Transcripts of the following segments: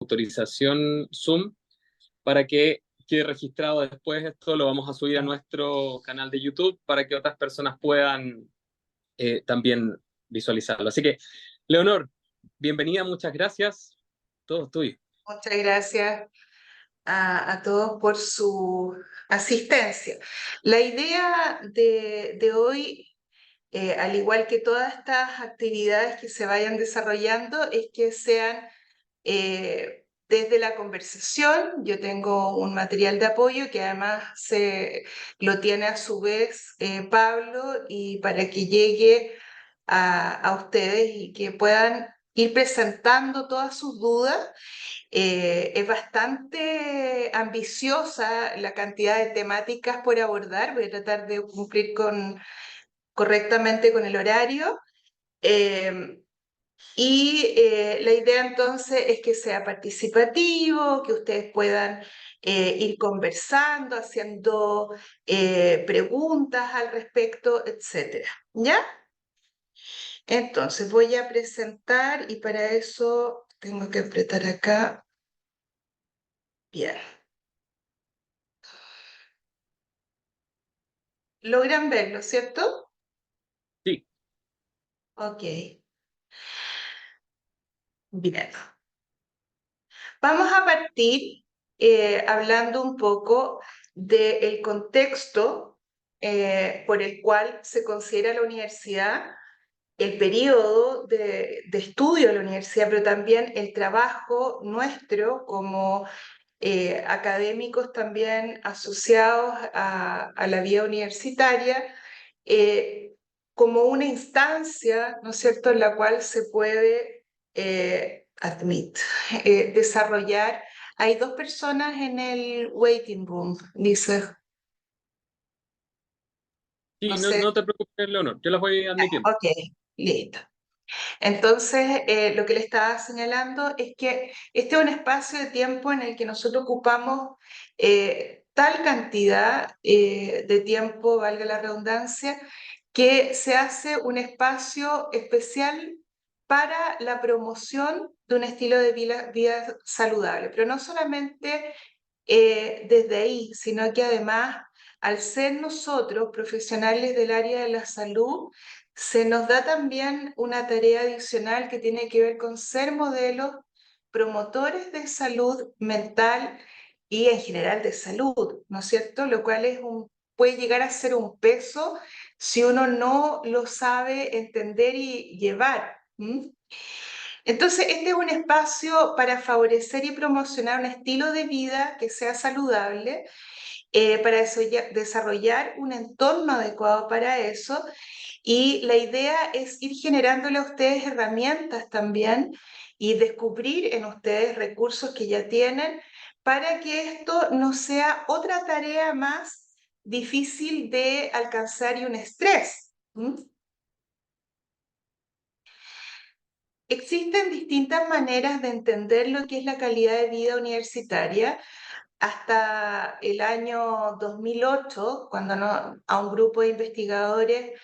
autorización Zoom para que quede registrado después. Esto lo vamos a subir a nuestro canal de YouTube para que otras personas puedan también visualizarlo. Así que, Leonor, bienvenida, muchas gracias. Todo tuyo. Muchas gracias a todos por su asistencia. La idea de hoy, al igual que todas estas actividades que se vayan desarrollando, es que sean desde la conversación. Yo tengo un material de apoyo que además lo tiene a su vez Pablo, y para que llegue a ustedes y que puedan ir presentando todas sus dudas. Es bastante ambiciosa la cantidad de temáticas por abordar. Voy a tratar de cumplir correctamente con el horario. La idea entonces es que sea participativo, que ustedes puedan ir conversando, haciendo preguntas al respecto, etcétera. ¿Ya? Entonces voy a presentar, y para eso tengo que apretar acá. Bien. ¿Logran verlo, cierto? Sí. Ok, bien. Vamos a partir hablando un poco del contexto por el cual se considera la universidad, el periodo de estudio de la universidad, pero también el trabajo nuestro como académicos también asociados a la vida universitaria, eh, como una instancia, ¿no es cierto?, en la cual se puede desarrollar. Hay dos personas en el waiting room, dice, no Sí, no, sé. no te preocupes, Leonor, yo las voy admitiendo. Ok, listo. Entonces, lo que le estaba señalando es que este es un espacio de tiempo en el que nosotros ocupamos tal cantidad de tiempo, valga la redundancia, que se hace un espacio especial para la promoción de un estilo de vida saludable, pero no solamente desde ahí, sino que además, al ser nosotros profesionales del área de la salud, se nos da también una tarea adicional que tiene que ver con ser modelos promotores de salud mental y en general de salud, ¿no es cierto? Lo cual puede llegar a ser un peso si uno no lo sabe entender y llevar. Entonces, este es un espacio para favorecer y promocionar un estilo de vida que sea saludable, para desarrollar un entorno adecuado para eso. Y la idea es ir generándole a ustedes herramientas también y descubrir en ustedes recursos que ya tienen para que esto no sea otra tarea más difícil de alcanzar y un estrés. Existen distintas maneras de entender lo que es la calidad de vida universitaria. Hasta el año 2008, cuando a un grupo de investigadores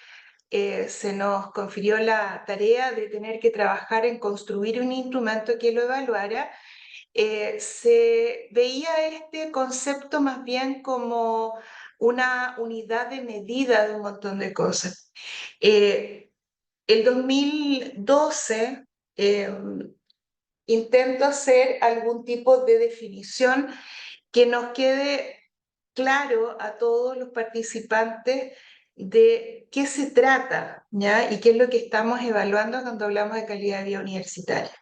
se nos confirió la tarea de tener que trabajar en construir un instrumento que lo evaluara, se veía este concepto más bien como una unidad de medida de un montón de cosas. El 2012 intento hacer algún tipo de definición que nos quede claro a todos los participantes de qué se trata, ¿ya? Y qué es lo que estamos evaluando cuando hablamos de calidad de vida universitaria.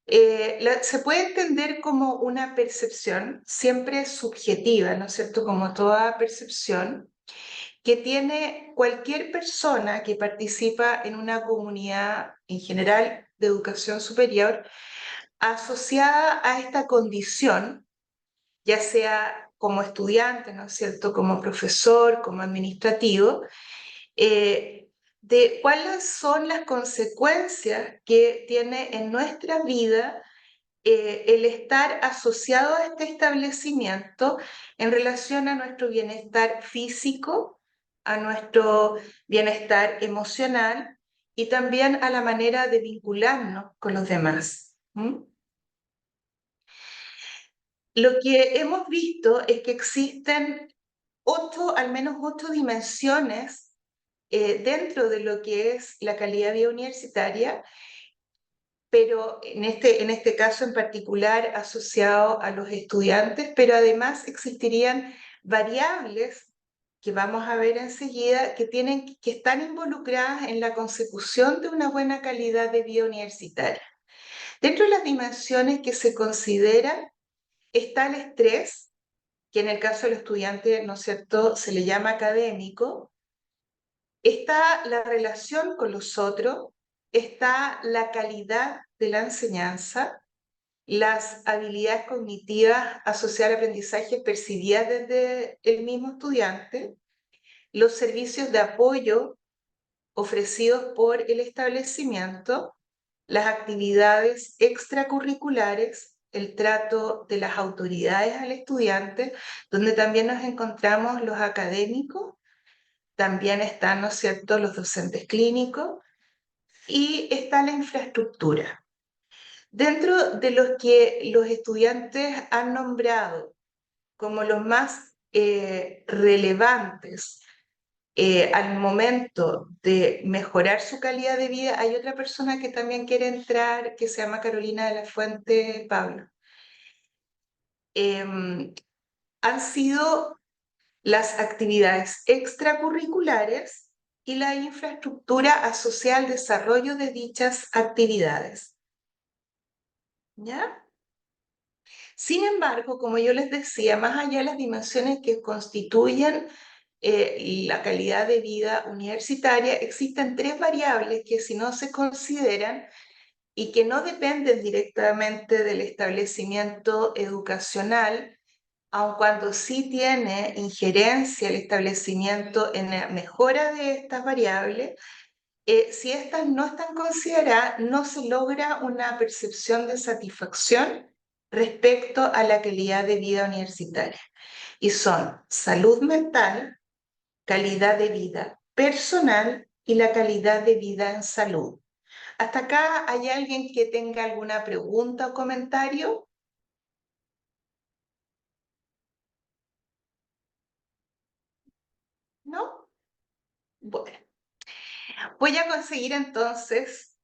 Se puede entender como una percepción, siempre subjetiva, ¿no es cierto? Como toda percepción, que tiene cualquier persona que participa en una comunidad en general de educación superior asociada a esta condición, ya sea como estudiante, ¿no es cierto?, como profesor, como administrativo, de cuáles son las consecuencias que tiene en nuestra vida el estar asociado a este establecimiento en relación a nuestro bienestar físico, a nuestro bienestar emocional y también a la manera de vincularnos con los demás. lo que hemos visto es que existen al menos 8 dimensiones dentro de lo que es la calidad de vida universitaria, pero en este caso en particular asociado a los estudiantes, pero además existirían variables que vamos a ver enseguida que están involucradas en la consecución de una buena calidad de vida universitaria. Dentro de las dimensiones que se consideran está el estrés, que en el caso del estudiante, ¿no es cierto?, se le llama académico. Está la relación con los otros, está la calidad de la enseñanza, las habilidades cognitivas asociadas al aprendizaje percibidas desde el mismo estudiante, los servicios de apoyo ofrecidos por el establecimiento, las actividades extracurriculares, el trato de las autoridades al estudiante, donde también nos encontramos los académicos, también están, ¿no es cierto?, los docentes clínicos, y está la infraestructura. Dentro de los que los estudiantes han nombrado como los más relevantes al momento de mejorar su calidad de vida, hay otra persona que también quiere entrar, que se llama Carolina de la Fuente Pablo. Han sido las actividades extracurriculares y la infraestructura asociada al desarrollo de dichas actividades. ¿Ya? Sin embargo, como yo les decía, más allá de las dimensiones que constituyen la calidad de vida universitaria, existen 3 variables que si no se consideran y que no dependen directamente del establecimiento educacional, aun cuando sí tiene injerencia el establecimiento en la mejora de estas variables, si estas no están consideradas, no se logra una percepción de satisfacción respecto a la calidad de vida universitaria. Y son salud mental, calidad de vida personal y la calidad de vida en salud. ¿Hasta acá hay alguien que tenga alguna pregunta o comentario? ¿No? Bueno, voy a conseguir entonces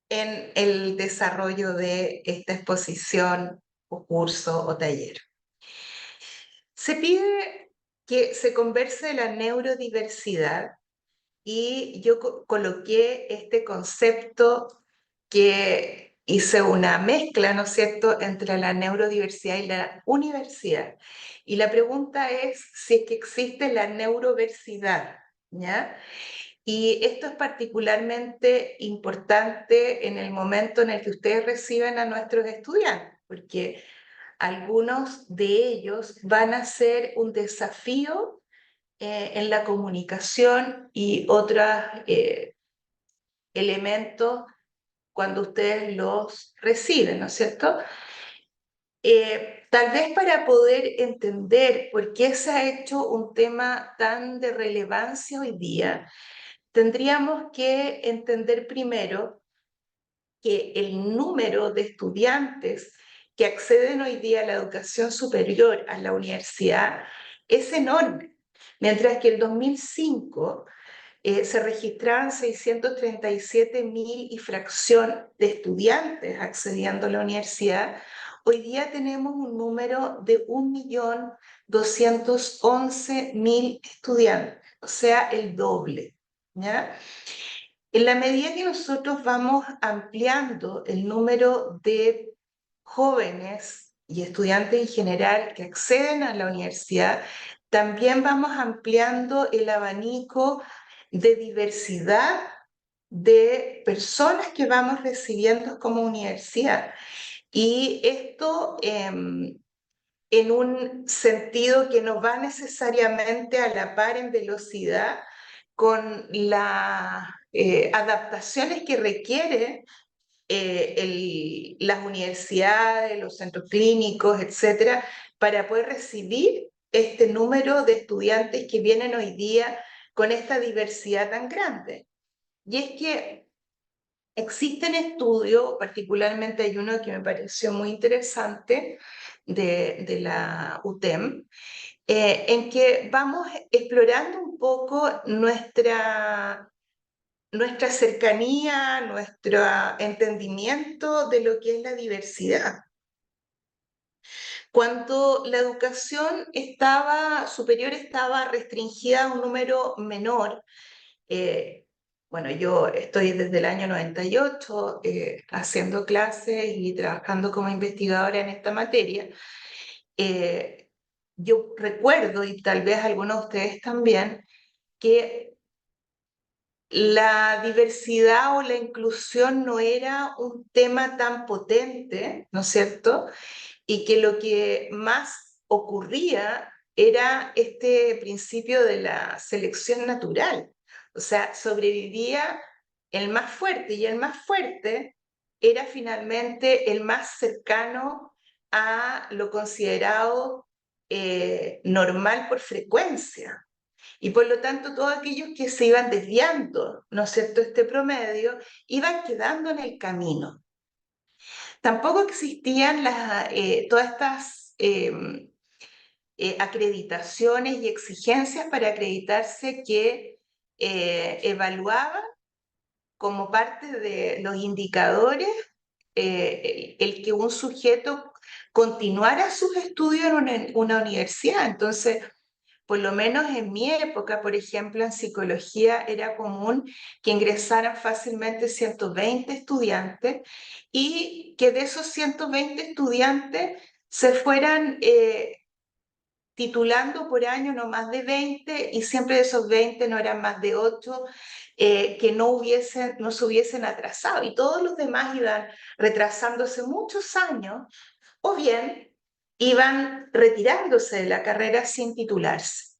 en el desarrollo de esta exposición o curso o taller. Se pide que se converse de la neurodiversidad y yo coloqué este concepto que hice una mezcla, ¿no es cierto?, entre la neurodiversidad y la universidad. Y la pregunta es si es que existe la neuroversidad, ¿ya? Y esto es particularmente importante en el momento en el que ustedes reciben a nuestros estudiantes, porque algunos de ellos van a ser un desafío en la comunicación y otros elementos cuando ustedes los reciben, ¿no es cierto? Tal vez para poder entender por qué se ha hecho un tema tan de relevancia hoy día, tendríamos que entender primero que el número de estudiantes que acceden hoy día a la educación superior, a la universidad, es enorme. Mientras que en 2005 se registraban 637.000 y fracción de estudiantes accediendo a la universidad, hoy día tenemos un número de 1.211.000 estudiantes, o sea, el doble, ¿ya? En la medida que nosotros vamos ampliando el número de jóvenes y estudiantes en general que acceden a la universidad, también vamos ampliando el abanico de diversidad de personas que vamos recibiendo como universidad. Y esto en un sentido que no va necesariamente a la par en velocidad con las adaptaciones que requieren las universidades, los centros clínicos, etcétera, para poder recibir este número de estudiantes que vienen hoy día con esta diversidad tan grande. Y es que existen estudios, particularmente hay uno que me pareció muy interesante de la UTEM, en que vamos explorando un poco nuestra cercanía, nuestro entendimiento de lo que es la diversidad. Cuando la educación superior estaba restringida a un número menor, bueno, yo estoy desde el año 98 haciendo clases y trabajando como investigadora en esta materia. Eh, yo recuerdo, y tal vez algunos de ustedes también, que la diversidad o la inclusión no era un tema tan potente, ¿no es cierto? Y que lo que más ocurría era este principio de la selección natural. O sea, sobrevivía el más fuerte y el más fuerte era finalmente el más cercano a lo considerado normal por frecuencia. Y por lo tanto, todos aquellos que se iban desviando, ¿no es cierto?, este promedio, iban quedando en el camino. Tampoco existían todas estas acreditaciones y exigencias para acreditarse que evaluaban como parte de los indicadores el que un sujeto continuara sus estudios en una universidad. Entonces, por lo menos en mi época, por ejemplo, en psicología era común que ingresaran fácilmente 120 estudiantes y que de esos 120 estudiantes se fueran titulando por año no más de 20 y siempre de esos 20 no eran más de 8 que no se hubiesen atrasado y todos los demás iban retrasándose muchos años o bien iban retirándose de la carrera sin titularse,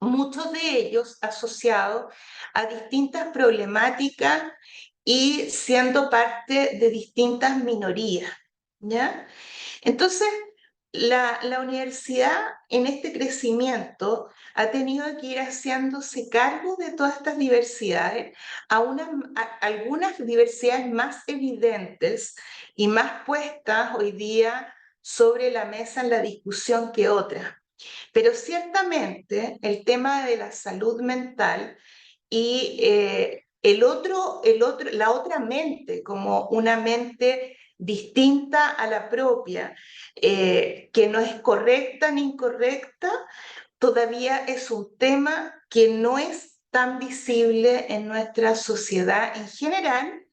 muchos de ellos asociados a distintas problemáticas y siendo parte de distintas minorías, ¿ya? Entonces, la universidad en este crecimiento ha tenido que ir haciéndose cargo de todas estas diversidades, algunas diversidades más evidentes y más puestas hoy día sobre la mesa en la discusión que otras. Pero ciertamente el tema de la salud mental y la otra mente, como una mente distinta a la propia, que no es correcta ni incorrecta, todavía es un tema que no es tan visible en nuestra sociedad en general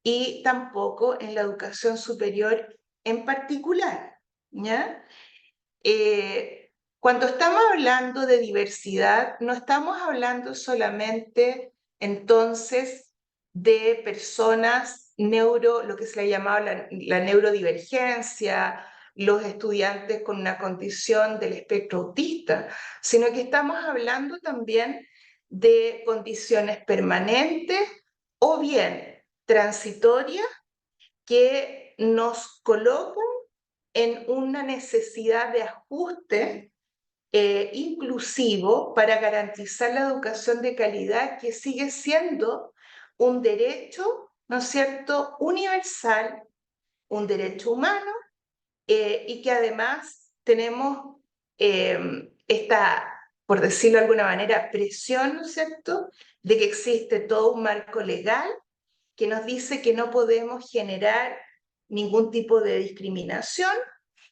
y tampoco en la educación superior en particular, ¿ya? Cuando estamos hablando de diversidad, no estamos hablando solamente entonces de personas lo que se le llamaba la neurodivergencia, los estudiantes con una condición del espectro autista, sino que estamos hablando también de condiciones permanentes o bien transitorias que nos colocan en una necesidad de ajuste inclusivo para garantizar la educación de calidad que sigue siendo un derecho, ¿no es cierto?, universal, un derecho humano y que además tenemos esta, por decirlo de alguna manera, presión, ¿no es cierto?, de que existe todo un marco legal que nos dice que no podemos generar ningún tipo de discriminación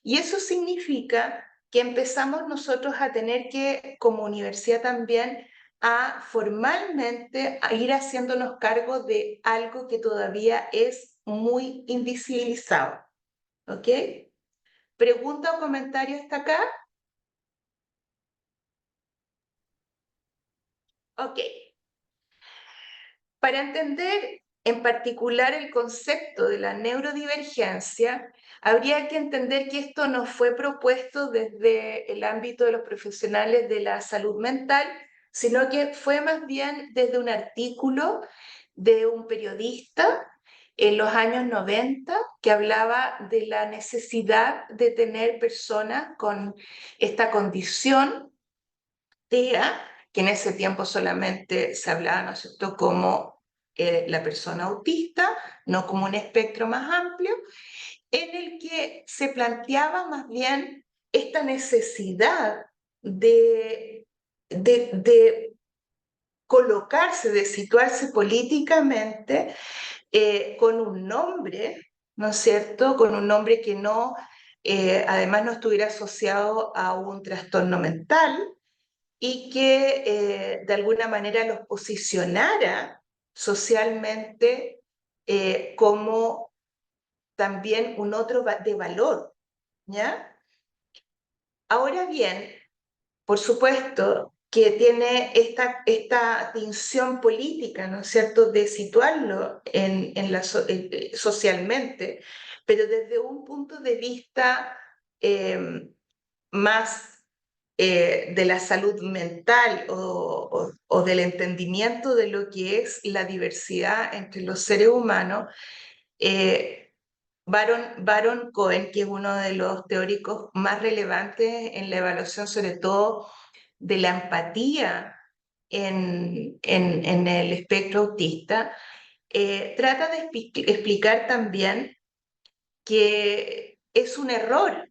y eso significa que empezamos nosotros a tener que, como universidad también, a formalmente a ir haciéndonos cargo de algo que todavía es muy invisibilizado. ¿Ok? ¿Pregunta o comentario hasta acá? Ok. Para entender en particular el concepto de la neurodivergencia, habría que entender que esto no fue propuesto desde el ámbito de los profesionales de la salud mental, sino que fue más bien desde un artículo de un periodista en los años 90 que hablaba de la necesidad de tener personas con esta condición TEA, que en ese tiempo solamente se hablaba, ¿no es cierto?, como la persona autista, no como un espectro más amplio, en el que se planteaba más bien esta necesidad de colocarse, de situarse políticamente con un nombre, ¿no es cierto? Con un nombre que no, además no estuviera asociado a un trastorno mental y que de alguna manera los posicionara socialmente como también un otro de valor, ¿ya? Ahora bien, por supuesto que tiene esta tensión política, ¿no es cierto?, de situarlo socialmente, pero desde un punto de vista más de la salud mental o del entendimiento de lo que es la diversidad entre los seres humanos. Baron Cohen, que es uno de los teóricos más relevantes en la evaluación, sobre todo de la empatía en el espectro autista, trata de explicar también que es un error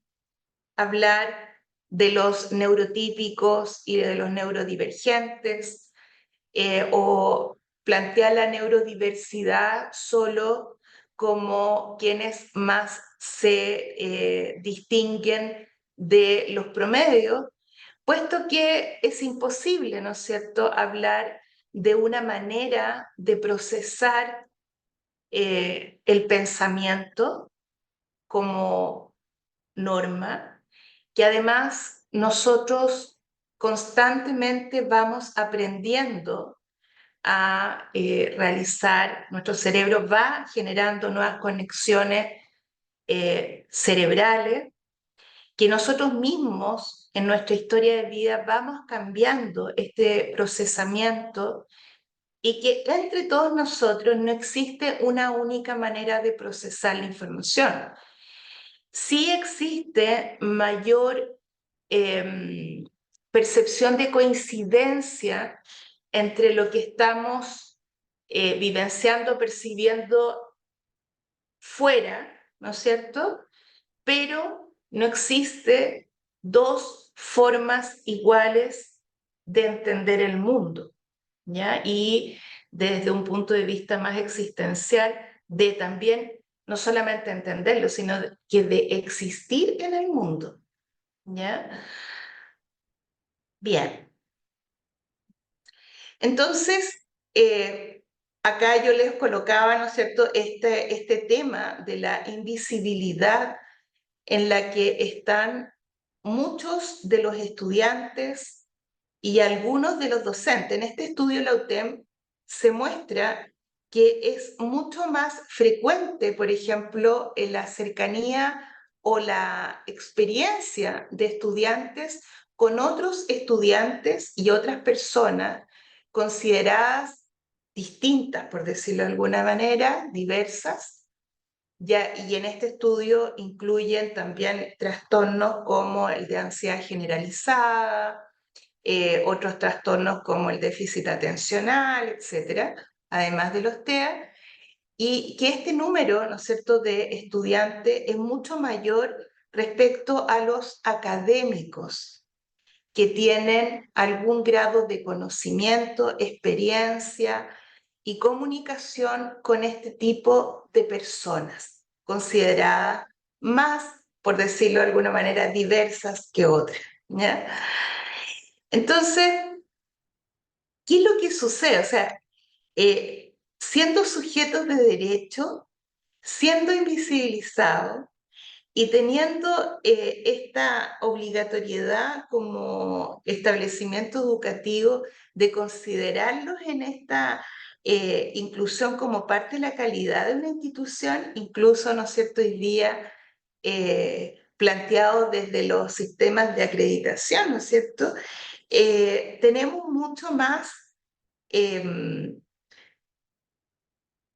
hablar de los neurotípicos y de los neurodivergentes, o plantear la neurodiversidad solo como quienes más se distinguen de los promedios, puesto que es imposible, ¿no es cierto?, hablar de una manera de procesar el pensamiento como norma, que además nosotros constantemente vamos aprendiendo a realizar, nuestro cerebro va generando nuevas conexiones cerebrales, que nosotros mismos en nuestra historia de vida vamos cambiando este procesamiento y que entre todos nosotros no existe una única manera de procesar la información. Sí existe mayor percepción de coincidencia entre lo que estamos vivenciando, percibiendo fuera, ¿no es cierto? Pero no existe dos formas iguales de entender el mundo, ¿ya? Y desde un punto de vista más existencial, de también no solamente entenderlo, sino que de existir en el mundo, ¿ya? Bien. Entonces, acá yo les colocaba, ¿no es cierto?, este tema de la invisibilidad en la que están muchos de los estudiantes y algunos de los docentes. En este estudio, la UTEM se muestra que es mucho más frecuente, por ejemplo, en la cercanía o la experiencia de estudiantes con otros estudiantes y otras personas consideradas distintas, por decirlo de alguna manera, diversas. Ya, y en este estudio incluyen también trastornos como el de ansiedad generalizada, otros trastornos como el déficit atencional, etcétera, además de los TEA, y que este número, ¿no es cierto?, de estudiantes es mucho mayor respecto a los académicos que tienen algún grado de conocimiento, experiencia y comunicación con este tipo de personas, consideradas más, por decirlo de alguna manera, diversas que otras, ¿ya? Entonces, ¿qué es lo que sucede? O sea, siendo sujetos de derecho, siendo invisibilizados y teniendo esta obligatoriedad como establecimiento educativo de considerarlos en esta inclusión como parte de la calidad de una institución, incluso, ¿no es cierto?, hoy día planteado desde los sistemas de acreditación, ¿no es cierto?, tenemos mucho em,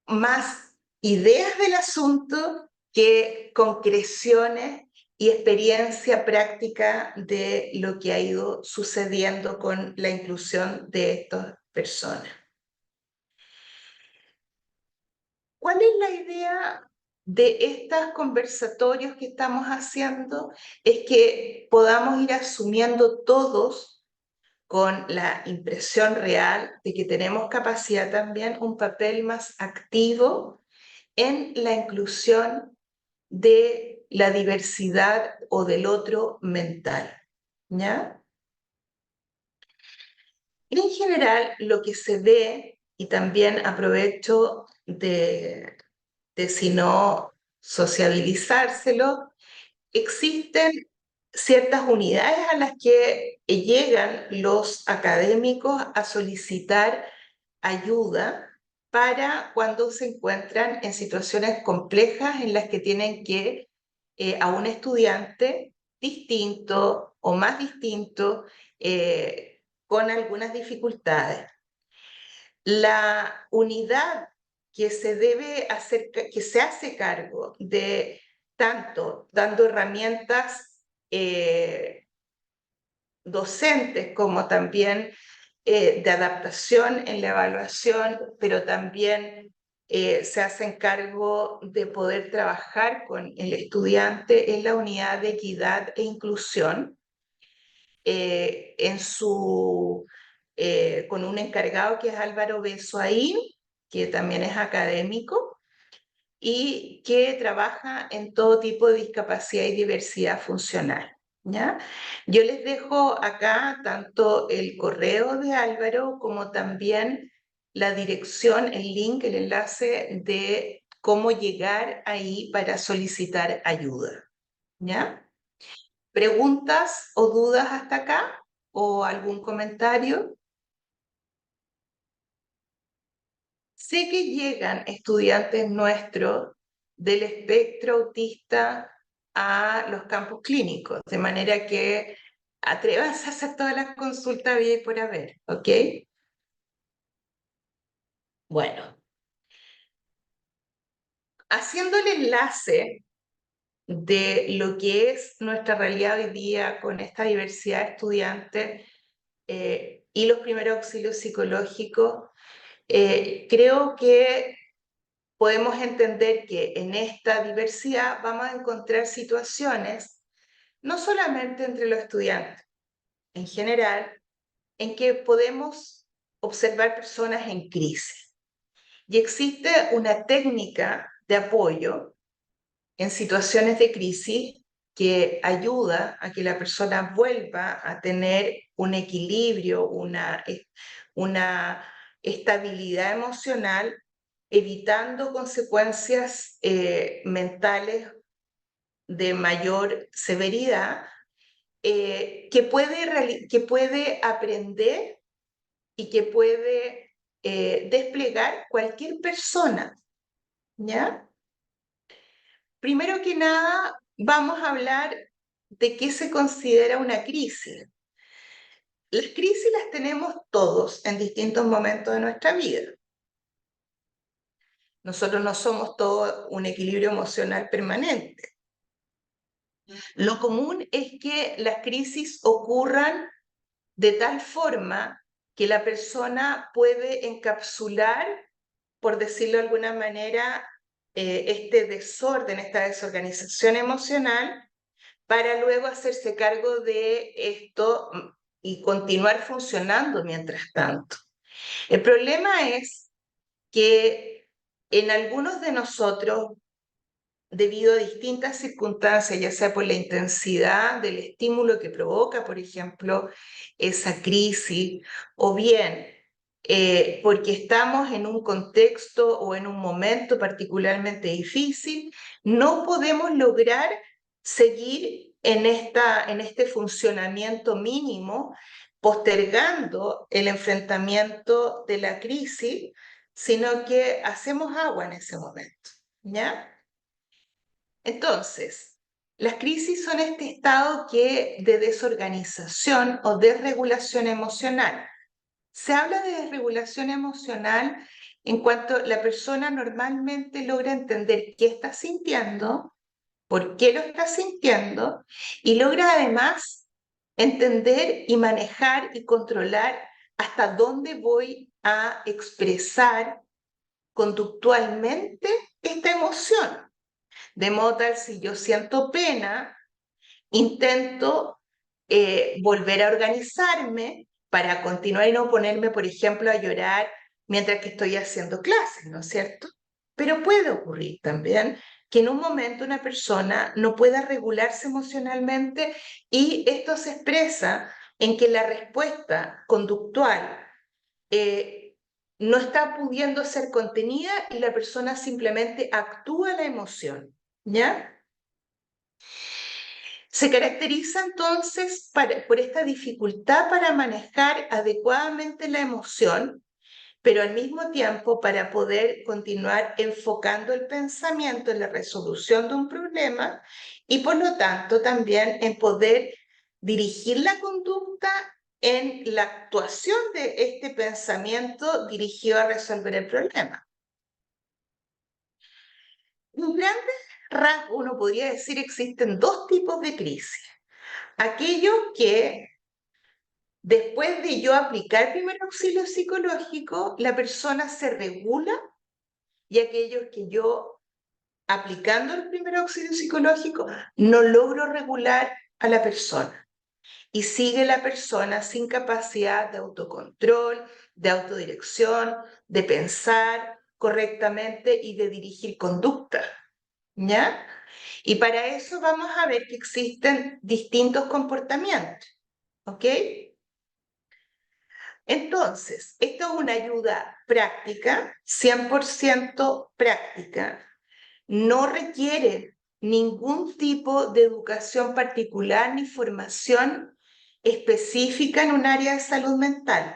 más ideas del asunto que concreciones y experiencia práctica de lo que ha ido sucediendo con la inclusión de estas personas. ¿Cuál es la idea de estos conversatorios que estamos haciendo? Es que podamos ir asumiendo todos con la impresión real de que tenemos capacidad también, un papel más activo en la inclusión de la diversidad o del otro mental, ¿ya? En general, lo que se ve, y también aprovecho de si no sociabilizárselo, existen ciertas unidades a las que llegan los académicos a solicitar ayuda para cuando se encuentran en situaciones complejas en las que tienen que a un estudiante distinto o más distinto con algunas dificultades. La unidad que se debe hacer, que se hace cargo de tanto dando herramientas docentes como también de adaptación en la evaluación, pero también se hacen cargo de poder trabajar con el estudiante en la unidad de equidad e inclusión, con un encargado que es Álvaro Besoaín, que también es académico y que trabaja en todo tipo de discapacidad y diversidad funcional. ¿Ya? Yo les dejo acá tanto el correo de Álvaro como también la dirección, el link, el enlace de cómo llegar ahí para solicitar ayuda. ¿Ya? ¿Preguntas o dudas hasta acá? ¿O algún comentario? Sé que llegan estudiantes nuestros del espectro autista a los campos clínicos, de manera que atrévanse a hacer todas las consultas bien y por haber, ¿ok? Bueno, haciendo el enlace de lo que es nuestra realidad hoy día con esta diversidad de estudiantes y los primeros auxilios psicológicos, creo que podemos entender que en esta diversidad vamos a encontrar situaciones, no solamente entre los estudiantes, en general, en que podemos observar personas en crisis. Y existe una técnica de apoyo en situaciones de crisis que ayuda a que la persona vuelva a tener un equilibrio, una estabilidad emocional, evitando consecuencias mentales de mayor severidad, que puede aprender y que puede desplegar cualquier persona, ¿ya? Primero que nada, vamos a hablar de qué se considera una crisis. Las crisis las tenemos todos en distintos momentos de nuestra vida. Nosotros no somos todo un equilibrio emocional permanente. Lo común es que las crisis ocurran de tal forma que la persona puede encapsular, por decirlo de alguna manera, este desorden, esta desorganización emocional, para luego hacerse cargo de esto y continuar funcionando mientras tanto. El problema es que en algunos de nosotros, debido a distintas circunstancias, ya sea por la intensidad del estímulo que provoca, por ejemplo, esa crisis, o bien porque estamos en un contexto o en un momento particularmente difícil, no podemos lograr seguir en este funcionamiento mínimo, postergando el enfrentamiento de la crisis, sino que hacemos agua en ese momento, ¿ya? Entonces, las crisis son este estado de desorganización o desregulación emocional. Se habla de desregulación emocional en cuanto la persona normalmente logra entender qué está sintiendo, por qué lo está sintiendo, y logra además entender y manejar y controlar hasta dónde voy a expresar conductualmente esta emoción. De modo tal, si yo siento pena, intento volver a organizarme para continuar y no ponerme, por ejemplo, a llorar mientras que estoy haciendo clases, ¿no es cierto? Pero puede ocurrir también que en un momento una persona no pueda regularse emocionalmente y esto se expresa en que la respuesta conductual no está pudiendo ser contenida y la persona simplemente actúa la emoción, ¿ya? Se caracteriza entonces por esta dificultad para manejar adecuadamente la emoción, pero al mismo tiempo para poder continuar enfocando el pensamiento en la resolución de un problema y por lo tanto también en poder dirigir la conducta en la actuación de este pensamiento dirigido a resolver el problema. En grandes rasgos, uno podría decir existen dos tipos de crisis. Aquellos que después de yo aplicar primer auxilio psicológico, la persona se regula y aquellos que yo, aplicando el primer auxilio psicológico, no logro regular a la persona. Y sigue la persona sin capacidad de autocontrol, de autodirección, de pensar correctamente y de dirigir conducta. ¿Ya? Y para eso vamos a ver que existen distintos comportamientos. ¿Ok? Entonces, esto es una ayuda práctica, 100% práctica. No requiere ningún tipo de educación particular ni formación específica en un área de salud mental.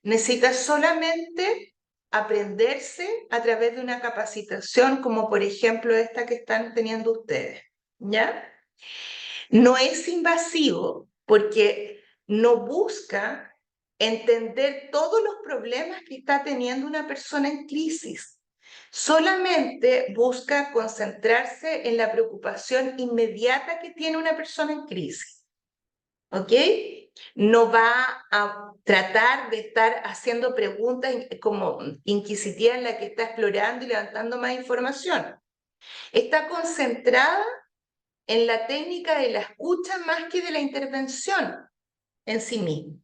Necesita solamente aprenderse a través de una capacitación como por ejemplo esta que están teniendo ustedes, ¿ya? No es invasivo porque no busca entender todos los problemas que está teniendo una persona en crisis. Solamente busca concentrarse en la preocupación inmediata que tiene una persona en crisis. ¿Ok? No va a tratar de estar haciendo preguntas como inquisitiva en la que está explorando y levantando más información. Está concentrada en la técnica de la escucha más que de la intervención en sí mismo.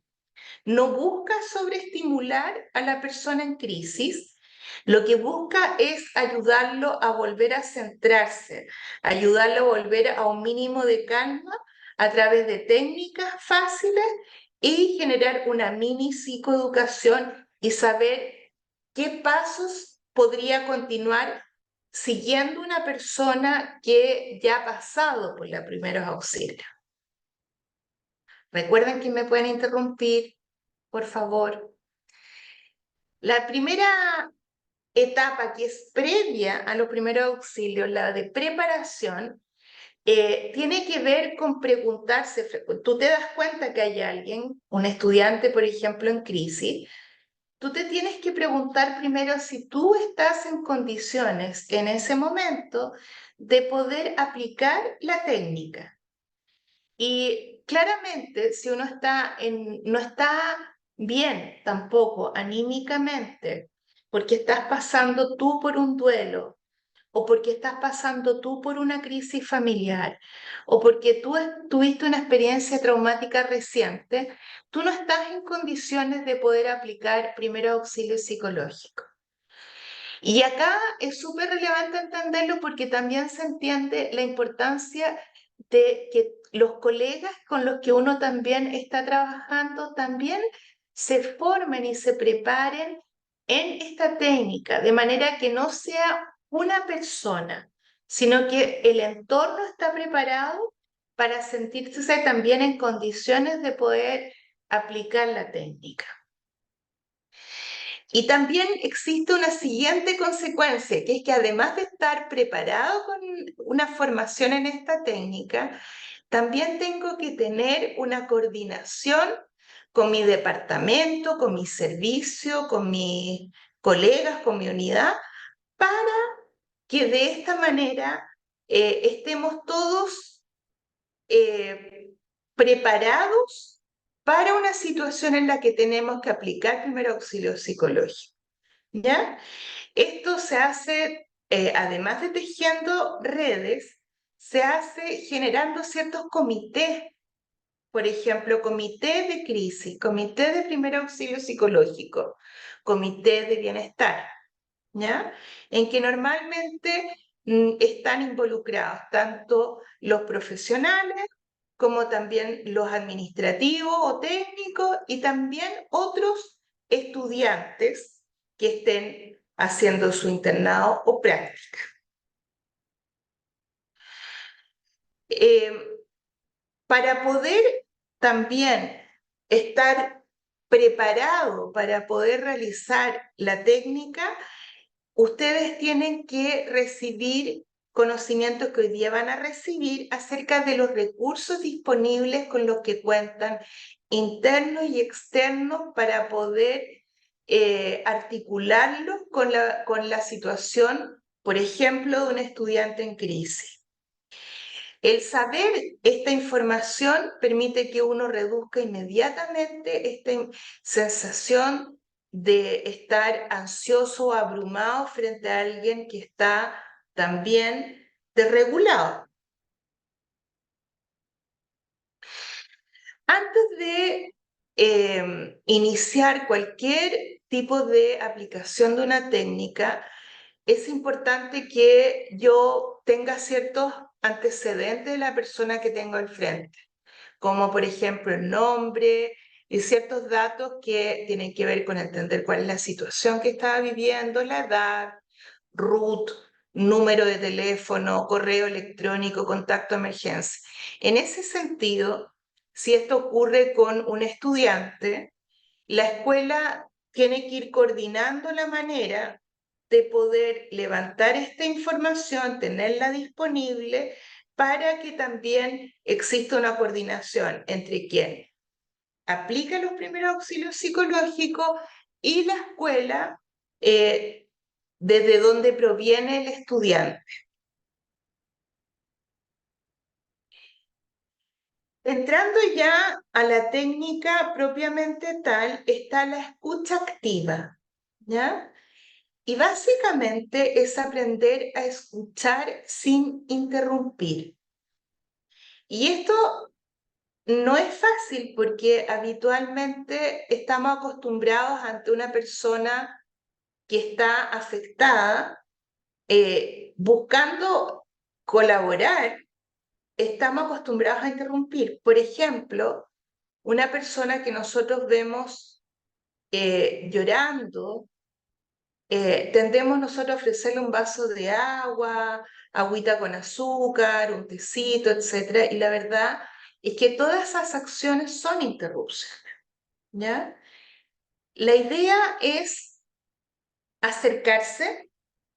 No busca sobreestimular a la persona en crisis, lo que busca es ayudarlo a volver a centrarse, ayudarlo a volver a un mínimo de calma a través de técnicas fáciles y generar una mini psicoeducación y saber qué pasos podría continuar siguiendo una persona que ya ha pasado por los primeros auxilios. Recuerden que me pueden interrumpir, por favor. La primera etapa que es previa a los primeros auxilios, la de preparación, tiene que ver con preguntarse, tú te das cuenta que hay alguien, un estudiante, por ejemplo, en crisis, tú te tienes que preguntar primero si tú estás en condiciones en ese momento de poder aplicar la técnica. Y claramente, si uno no está bien tampoco anímicamente, porque estás pasando tú por un duelo, o porque estás pasando tú por una crisis familiar, o porque tú tuviste una experiencia traumática reciente, tú no estás en condiciones de poder aplicar primeros auxilios psicológicos. Y acá es súper relevante entenderlo porque también se entiende la importancia de que los colegas con los que uno también está trabajando también se formen y se preparen en esta técnica, de manera que no sea una persona, sino que el entorno está preparado para sentirse también en condiciones de poder aplicar la técnica. Y también existe una siguiente consecuencia, que es que además de estar preparado con una formación en esta técnica, también tengo que tener una coordinación con mi departamento, con mi servicio, con mis colegas, con mi unidad, para que de esta manera estemos todos preparados para una situación en la que tenemos que aplicar primer auxilio psicológico. ¿ya? Esto se hace, además de tejiendo redes, se hace generando ciertos comités. Por ejemplo, comité de crisis, comité de primer auxilio psicológico, comité de bienestar, ¿ya? En que normalmente están involucrados tanto los profesionales como también los administrativos o técnicos y también otros estudiantes que estén haciendo su internado o práctica. Para poder también estar preparado para poder realizar la técnica, ustedes tienen que recibir conocimientos que hoy día van a recibir acerca de los recursos disponibles con los que cuentan internos y externos para poder articularlos con la situación, por ejemplo, de un estudiante en crisis. El saber esta información permite que uno reduzca inmediatamente esta sensación de estar ansioso o abrumado frente a alguien que está también desregulado. Antes de iniciar cualquier tipo de aplicación de una técnica, es importante que yo tenga ciertos antecedentes de la persona que tengo al frente, como por ejemplo el nombre y ciertos datos que tienen que ver con entender cuál es la situación que estaba viviendo, la edad, RUT, número de teléfono, correo electrónico, contacto de emergencia. En ese sentido, si esto ocurre con un estudiante, la escuela tiene que ir coordinando la manera de poder levantar esta información, tenerla disponible, para que también exista una coordinación entre quien aplica los primeros auxilios psicológicos y la escuela desde donde proviene el estudiante. Entrando ya a la técnica propiamente tal, está la escucha activa, ¿ya? Y básicamente es aprender a escuchar sin interrumpir. Y esto no es fácil porque habitualmente estamos acostumbrados ante una persona que está afectada, buscando colaborar, estamos acostumbrados a interrumpir. Por ejemplo, una persona que nosotros vemos llorando, tendemos nosotros a ofrecerle un vaso de agua, agüita con azúcar, un tecito, etc. Y la verdad es que todas esas acciones son interrupciones, ¿ya? La idea es acercarse,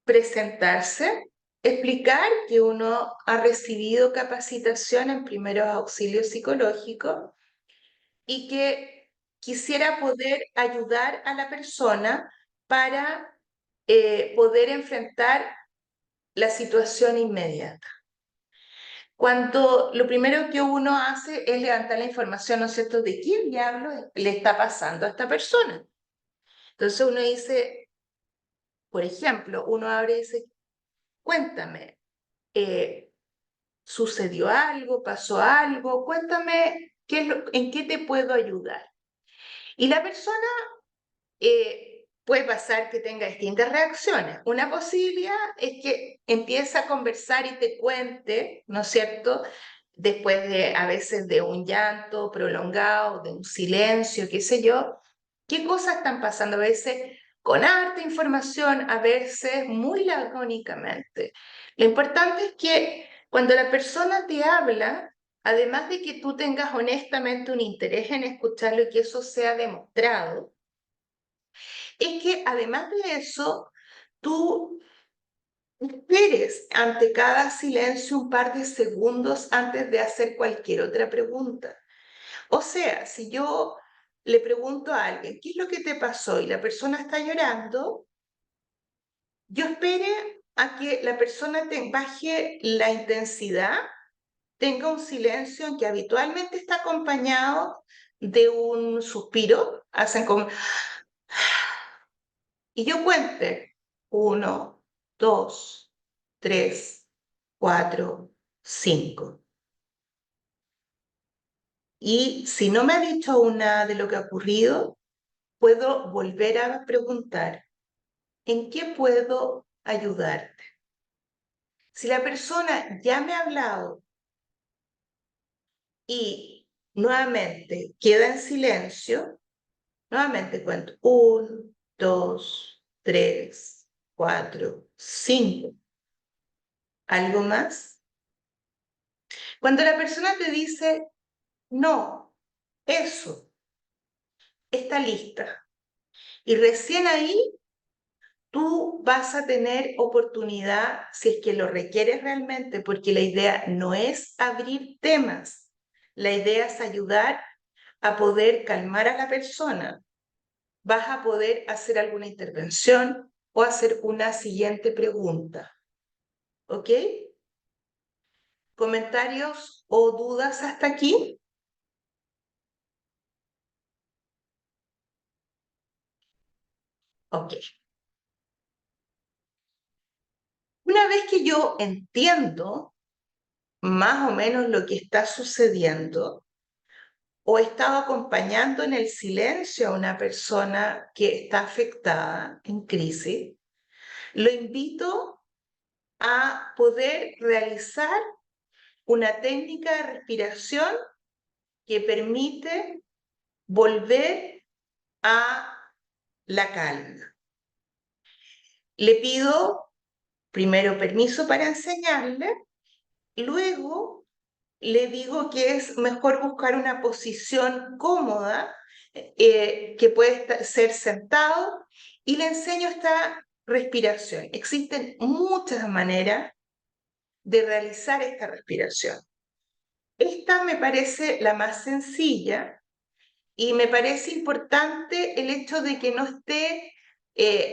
presentarse, explicar que uno ha recibido capacitación en primeros auxilios psicológicos y que quisiera poder ayudar a la persona para poder enfrentar la situación inmediata. Cuando lo primero que uno hace es levantar la información, ¿no es cierto?, de qué diablo le está pasando a esta persona. Entonces uno dice, por ejemplo, uno abre y dice, cuéntame, ¿sucedió algo? ¿Pasó algo? Cuéntame en qué te puedo ayudar. Y la persona puede pasar que tenga distintas reacciones. Una posibilidad es que empiece a conversar y te cuente, ¿no es cierto?, después de a veces de un llanto prolongado, de un silencio, qué sé yo, qué cosas están pasando, a veces con harta información, a veces muy lacónicamente. Lo importante es que cuando la persona te habla, además de que tú tengas honestamente un interés en escucharlo y que eso sea demostrado, es que además de eso, tú esperes ante cada silencio un par de segundos antes de hacer cualquier otra pregunta. O sea, si yo le pregunto a alguien, ¿qué es lo que te pasó? Y la persona está llorando, yo espere a que la persona baje la intensidad, tenga un silencio en que habitualmente está acompañado de un suspiro, hacen como y yo cuente 1, 2, 3, 4, 5. Y si no me ha dicho aún nada de lo que ha ocurrido, puedo volver a preguntar, ¿en qué puedo ayudarte? Si la persona ya me ha hablado y nuevamente queda en silencio, nuevamente cuento 1, 2, 3, 4, 5. ¿Algo más? Cuando la persona te dice, no, eso, está lista. Y recién ahí tú vas a tener oportunidad, si es que lo requieres realmente, porque la idea no es abrir temas, la idea es ayudar a poder calmar a la persona. Vas a poder hacer alguna intervención o hacer una siguiente pregunta. ¿Ok? ¿Comentarios o dudas hasta aquí? Ok. Una vez que yo entiendo más o menos lo que está sucediendo, o he estado acompañando en el silencio a una persona que está afectada en crisis, lo invito a poder realizar una técnica de respiración que permite volver a la calma. Le pido primero permiso para enseñarle, luego le digo que es mejor buscar una posición cómoda, que puede ser sentado, y le enseño esta respiración. Existen muchas maneras de realizar esta respiración. Esta me parece la más sencilla y me parece importante el hecho de que no esté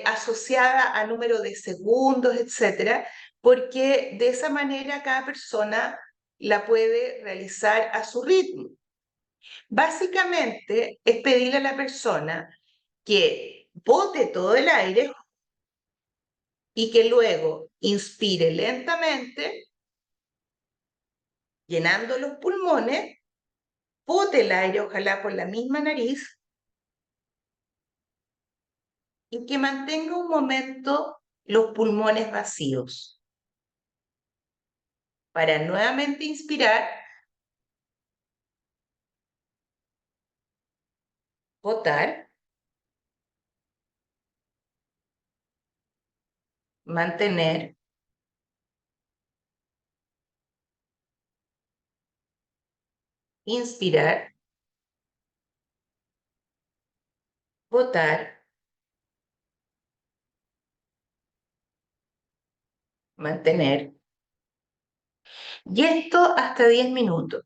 asociada a número de segundos, etcétera, porque de esa manera cada persona la puede realizar a su ritmo. Básicamente es pedirle a la persona que bote todo el aire y que luego inspire lentamente, llenando los pulmones, bote el aire, ojalá por la misma nariz, y que mantenga un momento los pulmones vacíos para nuevamente inspirar, botar, mantener, inspirar, botar, mantener. Y esto hasta 10 minutos.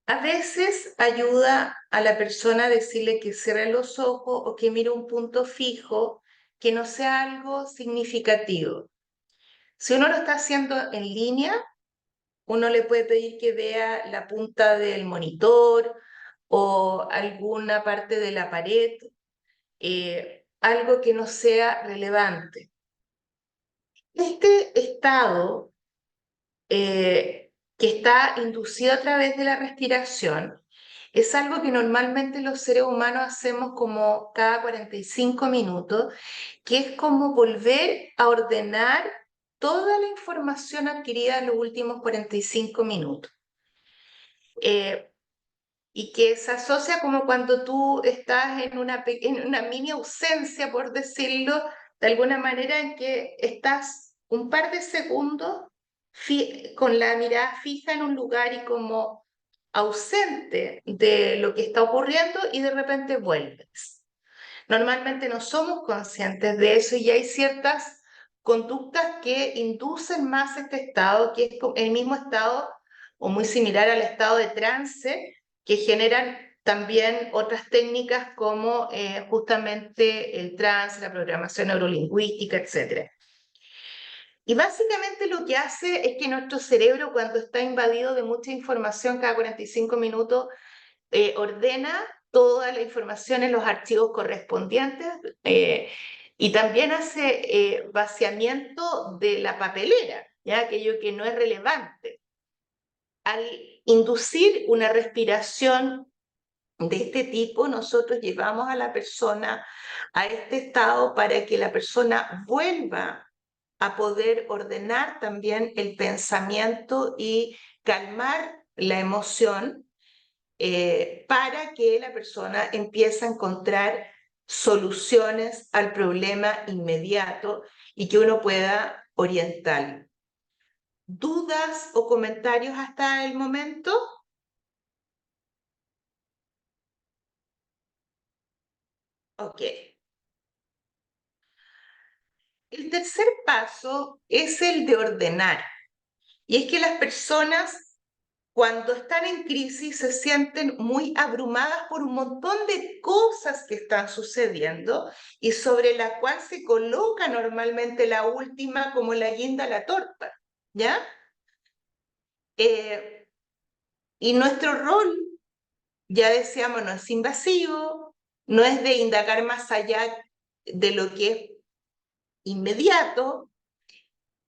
A veces ayuda a la persona a decirle que cierre los ojos o que mire un punto fijo, que no sea algo significativo. Si uno lo está haciendo en línea, uno le puede pedir que vea la punta del monitor o alguna parte de la pared, algo que no sea relevante. Este estado que está inducido a través de la respiración es algo que normalmente los seres humanos hacemos como cada 45 minutos, que es como volver a ordenar toda la información adquirida en los últimos 45 minutos. Y que se asocia como cuando tú estás en una mini ausencia, por decirlo, de alguna manera en que estás un par de segundos con la mirada fija en un lugar y como ausente de lo que está ocurriendo y de repente vuelves. Normalmente no somos conscientes de eso y hay ciertas conductas que inducen más este estado, que es el mismo estado o muy similar al estado de trance, que generan también otras técnicas como justamente el trance, la programación neurolingüística, etc. Y básicamente lo que hace es que nuestro cerebro, cuando está invadido de mucha información cada 45 minutos, ordena toda la información en los archivos correspondientes, Y también hace vaciamiento de la papelera, ¿ya? Aquello que no es relevante. Al inducir una respiración de este tipo, nosotros llevamos a la persona a este estado para que la persona vuelva a poder ordenar también el pensamiento y calmar la emoción, para que la persona empiece a encontrar soluciones al problema inmediato y que uno pueda orientar. ¿Dudas o comentarios hasta el momento? Ok. El tercer paso es el de ordenar. Y es que las personas, cuando están en crisis, se sienten muy abrumadas por un montón de cosas que están sucediendo y sobre la cual se coloca normalmente la última como la guinda a la torta, ¿ya? Y nuestro rol, ya decíamos, no es invasivo, no es de indagar más allá de lo que es inmediato,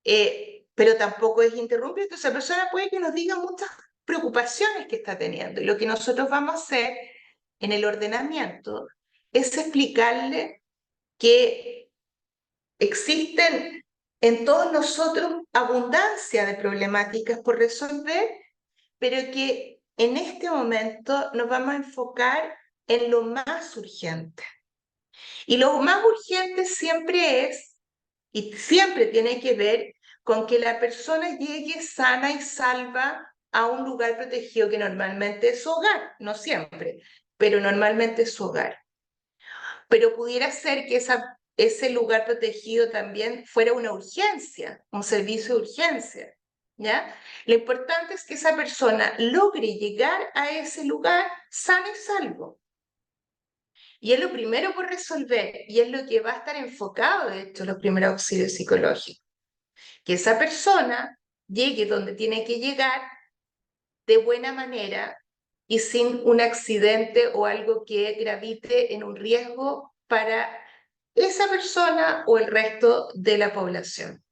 pero tampoco es interrumpir. Entonces la persona puede que nos diga muchas preocupaciones que está teniendo. Y lo que nosotros vamos a hacer en el ordenamiento es explicarle que existen en todos nosotros abundancia de problemáticas por resolver, pero que en este momento nos vamos a enfocar en lo más urgente. Y lo más urgente siempre es, y siempre tiene que ver con que la persona llegue sana y salva a un lugar protegido que normalmente es su hogar, no siempre, pero normalmente es su hogar. Pero pudiera ser que ese lugar protegido también fuera una urgencia, un servicio de urgencia, ¿ya? Lo importante es que esa persona logre llegar a ese lugar sano y salvo. Y es lo primero por resolver, y es lo que va a estar enfocado, de hecho, los primeros auxilios psicológicos. Que esa persona llegue donde tiene que llegar de buena manera y sin un accidente o algo que gravite en un riesgo para esa persona o el resto de la población.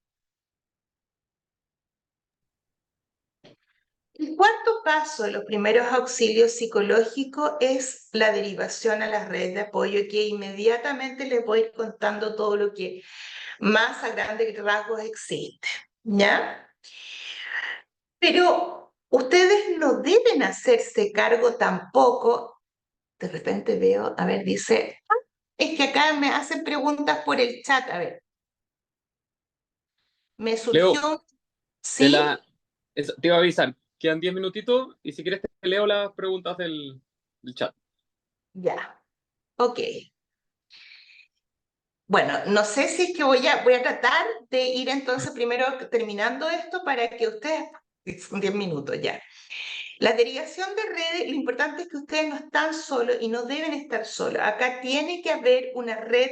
El cuarto paso de los primeros auxilios psicológicos es la derivación a las redes de apoyo, que inmediatamente les voy a ir contando todo lo que más a grandes rasgos existe, ¿ya? Pero ustedes no deben hacerse cargo tampoco. De repente veo, a ver, dice, es que acá me hacen preguntas por el chat. A ver, me Leo, surgió, te, ¿sí? la, te iba a avisar, quedan 10 minutitos y si quieres te leo las preguntas del chat. Ya, ok. Bueno, no sé si es que voy a tratar de ir entonces primero terminando esto para que ustedes, 10 minutos ya. La derivación de redes, lo importante es que ustedes no están solos y no deben estar solos. Acá tiene que haber una red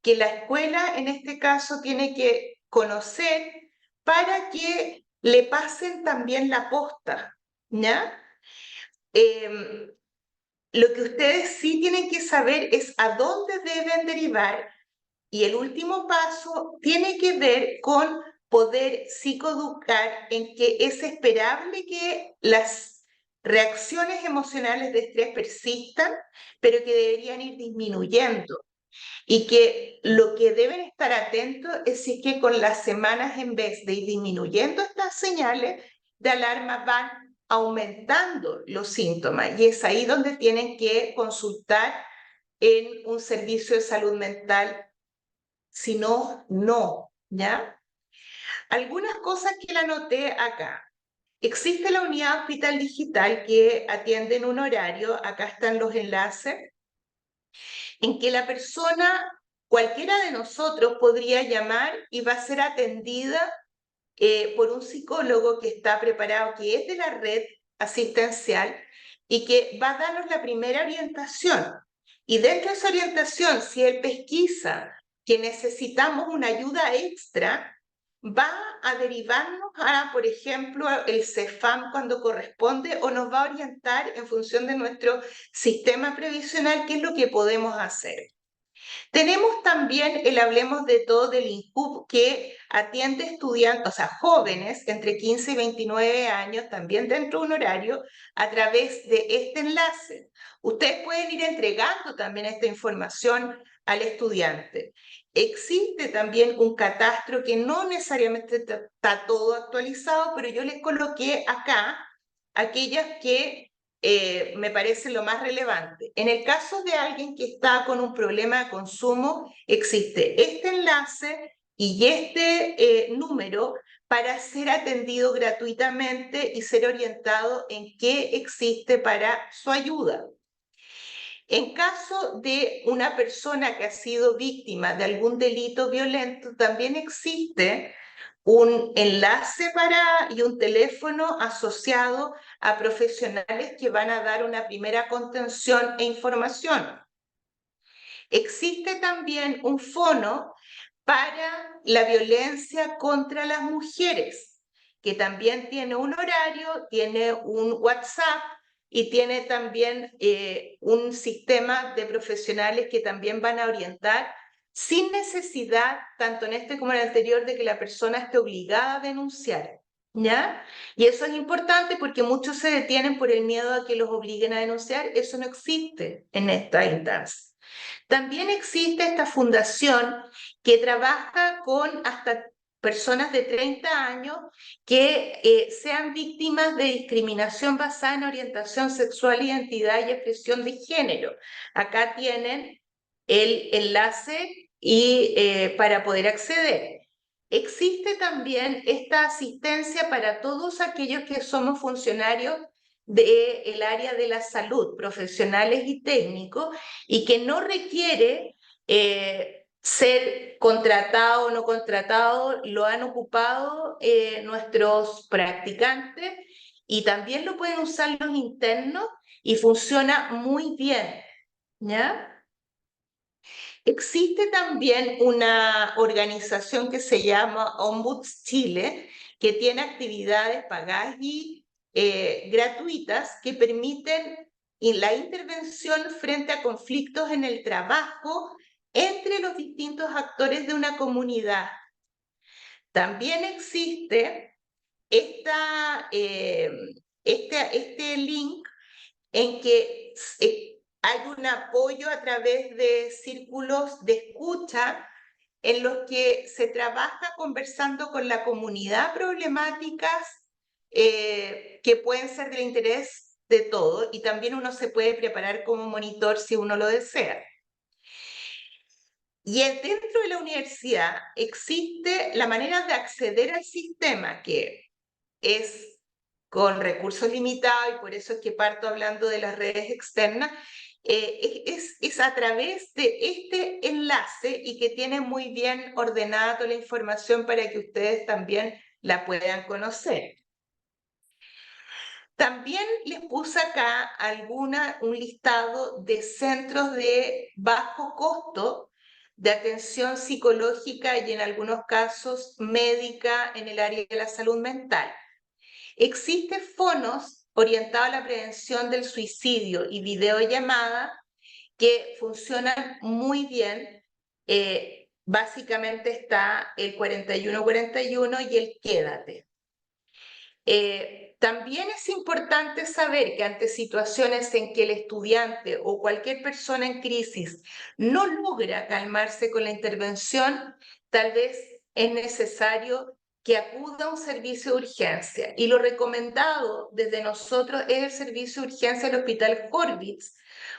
que la escuela, en este caso, tiene que conocer para que le pasen también la posta, ¿ya? Lo que ustedes sí tienen que saber es a dónde deben derivar, y el último paso tiene que ver con poder psicoeducar en que es esperable que las reacciones emocionales de estrés persistan, pero que deberían ir disminuyendo. Y que lo que deben estar atentos es si es que con las semanas, en vez de ir disminuyendo estas señales de alarma, van aumentando los síntomas. Y es ahí donde tienen que consultar en un servicio de salud mental. Si no, no, ¿ya? Algunas cosas que la anoté acá. Existe la unidad hospital digital que atiende en un horario, acá están los enlaces, en que la persona, cualquiera de nosotros, podría llamar y va a ser atendida por un psicólogo que está preparado, que es de la red asistencial y que va a darnos la primera orientación. Y dentro de esa orientación, si él pesquisa que necesitamos una ayuda extra, va a derivarnos a, por ejemplo, el CEFAM cuando corresponde, o nos va a orientar en función de nuestro sistema previsional qué es lo que podemos hacer. Tenemos también el Hablemos de Todo del INCUB, que atiende estudiantes, o sea, jóvenes entre 15 y 29 años, también dentro de un horario, a través de este enlace. Ustedes pueden ir entregando también esta información al estudiante. Existe también un catastro que no necesariamente está todo actualizado, pero yo les coloqué acá aquellas que me parece lo más relevante. En el caso de alguien que está con un problema de consumo, existe este enlace y este número para ser atendido gratuitamente y ser orientado en qué existe para su ayuda. En caso de una persona que ha sido víctima de algún delito violento, también existe un enlace y un teléfono asociado a profesionales que van a dar una primera contención e información. Existe también un fono para la violencia contra las mujeres, que también tiene un horario, tiene un WhatsApp y tiene también un sistema de profesionales que también van a orientar sin necesidad, tanto en este como en el anterior, de que la persona esté obligada a denunciar. ¿Ya? Y eso es importante porque muchos se detienen por el miedo a que los obliguen a denunciar. Eso no existe en esta instancia. También existe esta fundación que trabaja con hasta personas de 30 años que sean víctimas de discriminación basada en orientación sexual, identidad y expresión de género. Acá tienen el enlace para poder acceder. Existe también esta asistencia para todos aquellos que somos funcionarios del área de la salud, profesionales y técnicos, y que no requiere ser contratado o no contratado, lo han ocupado nuestros practicantes y también lo pueden usar los internos y funciona muy bien, ¿ya? Existe también una organización que se llama Ombuds Chile, que tiene actividades pagadas y gratuitas que permiten la intervención frente a conflictos en el trabajo entre los distintos actores de una comunidad. También existe este link en que hay un apoyo a través de círculos de escucha en los que se trabaja conversando con la comunidad problemáticas que pueden ser del interés de todo, y también uno se puede preparar como monitor si uno lo desea. Y dentro de la universidad existe la manera de acceder al sistema, que es con recursos limitados, y por eso es que parto hablando de las redes externas, es a través de este enlace y que tiene muy bien ordenada toda la información para que ustedes también la puedan conocer. También les puse acá un listado de centros de bajo costo de atención psicológica y en algunos casos médica en el área de la salud mental. Existen fonos orientados a la prevención del suicidio y videollamada que funcionan muy bien. Básicamente está el 4141 y el Quédate. También es importante saber que ante situaciones en que el estudiante o cualquier persona en crisis no logra calmarse con la intervención, tal vez es necesario que acuda a un servicio de urgencia. Y lo recomendado desde nosotros es el servicio de urgencia del Hospital Horvitz,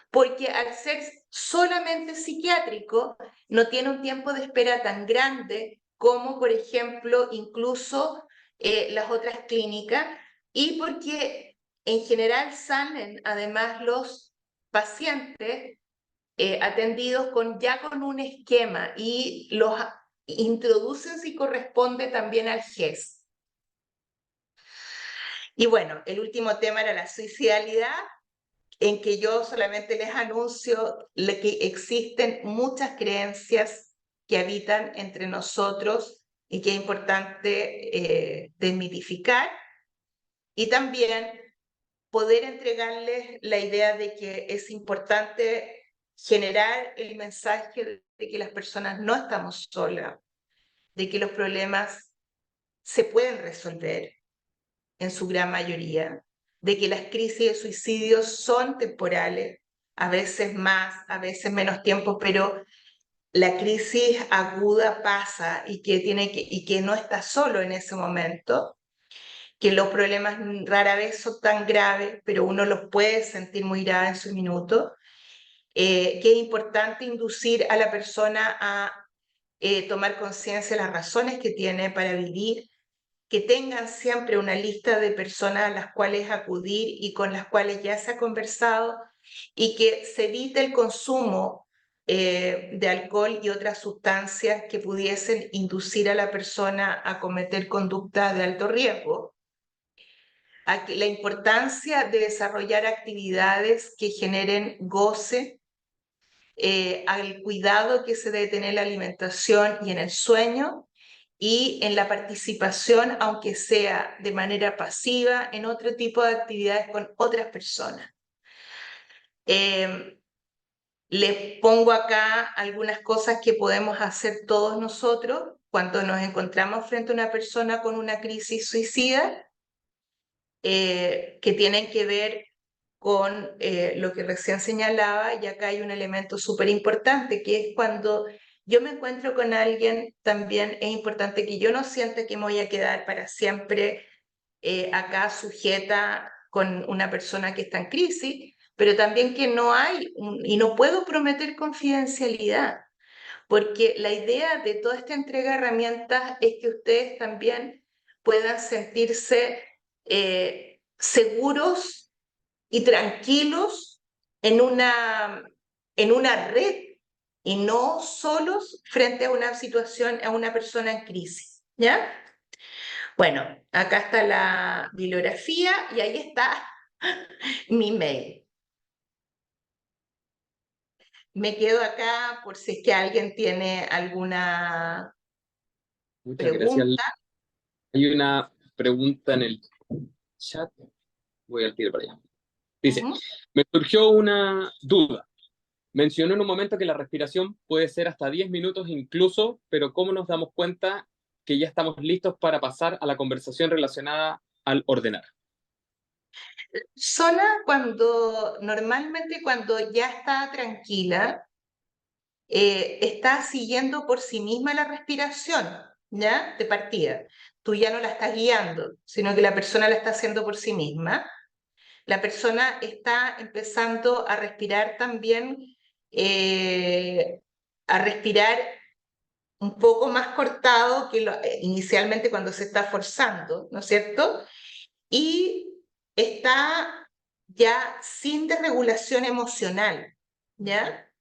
porque al ser solamente psiquiátrico no tiene un tiempo de espera tan grande como, por ejemplo, incluso las otras clínicas, y porque en general salen además los pacientes atendidos ya con un esquema y los introducen si corresponde también al GES. Y bueno, el último tema era la suicidalidad, en que yo solamente les anuncio que existen muchas creencias que habitan entre nosotros y que es importante desmitificar, y también poder entregarles la idea de que es importante generar el mensaje de que las personas no estamos solas, de que los problemas se pueden resolver en su gran mayoría, de que las crisis de suicidio son temporales, a veces más, a veces menos tiempo, pero la crisis aguda pasa y que no está solo en ese momento, que los problemas rara vez son tan graves, pero uno los puede sentir muy graves en su minuto, que es importante inducir a la persona a tomar conciencia de las razones que tiene para vivir, que tengan siempre una lista de personas a las cuales acudir y con las cuales ya se ha conversado, y que se evite el consumo de alcohol y otras sustancias que pudiesen inducir a la persona a cometer conductas de alto riesgo. La importancia de desarrollar actividades que generen goce, al cuidado que se debe tener en la alimentación y en el sueño, y en la participación, aunque sea de manera pasiva, en otro tipo de actividades con otras personas. Les pongo acá algunas cosas que podemos hacer todos nosotros cuando nos encontramos frente a una persona con una crisis suicida, que tienen que ver con lo que recién señalaba, y acá hay un elemento súper importante, que es cuando yo me encuentro con alguien, también es importante que yo no sienta que me voy a quedar para siempre acá sujeta con una persona que está en crisis, pero también que no hay, y no puedo prometer confidencialidad, porque la idea de toda esta entrega de herramientas es que ustedes también puedan sentirse seguros y tranquilos en una red, y no solos frente a una situación, a una persona en crisis, ¿ya? Bueno, acá está la bibliografía y ahí está mi mail. Me quedo acá por si es que alguien tiene alguna Muchas gracias. pregunta. Hay una pregunta en el chat. Voy al tiro para allá. Dice, me surgió una duda. Mencionó en un momento que la respiración puede ser hasta 10 minutos incluso, pero ¿cómo nos damos cuenta que ya estamos listos para pasar a la conversación relacionada al ordenar? Normalmente cuando ya está tranquila, está siguiendo por sí misma la respiración, ¿ya? De partida. Tú ya no la estás guiando, sino que la persona la está haciendo por sí misma. La persona está empezando a respirar también, eh, a respirar un poco más cortado que inicialmente cuando se está forzando, ¿no es cierto? Y está ya sin desregulación emocional, ¿ya?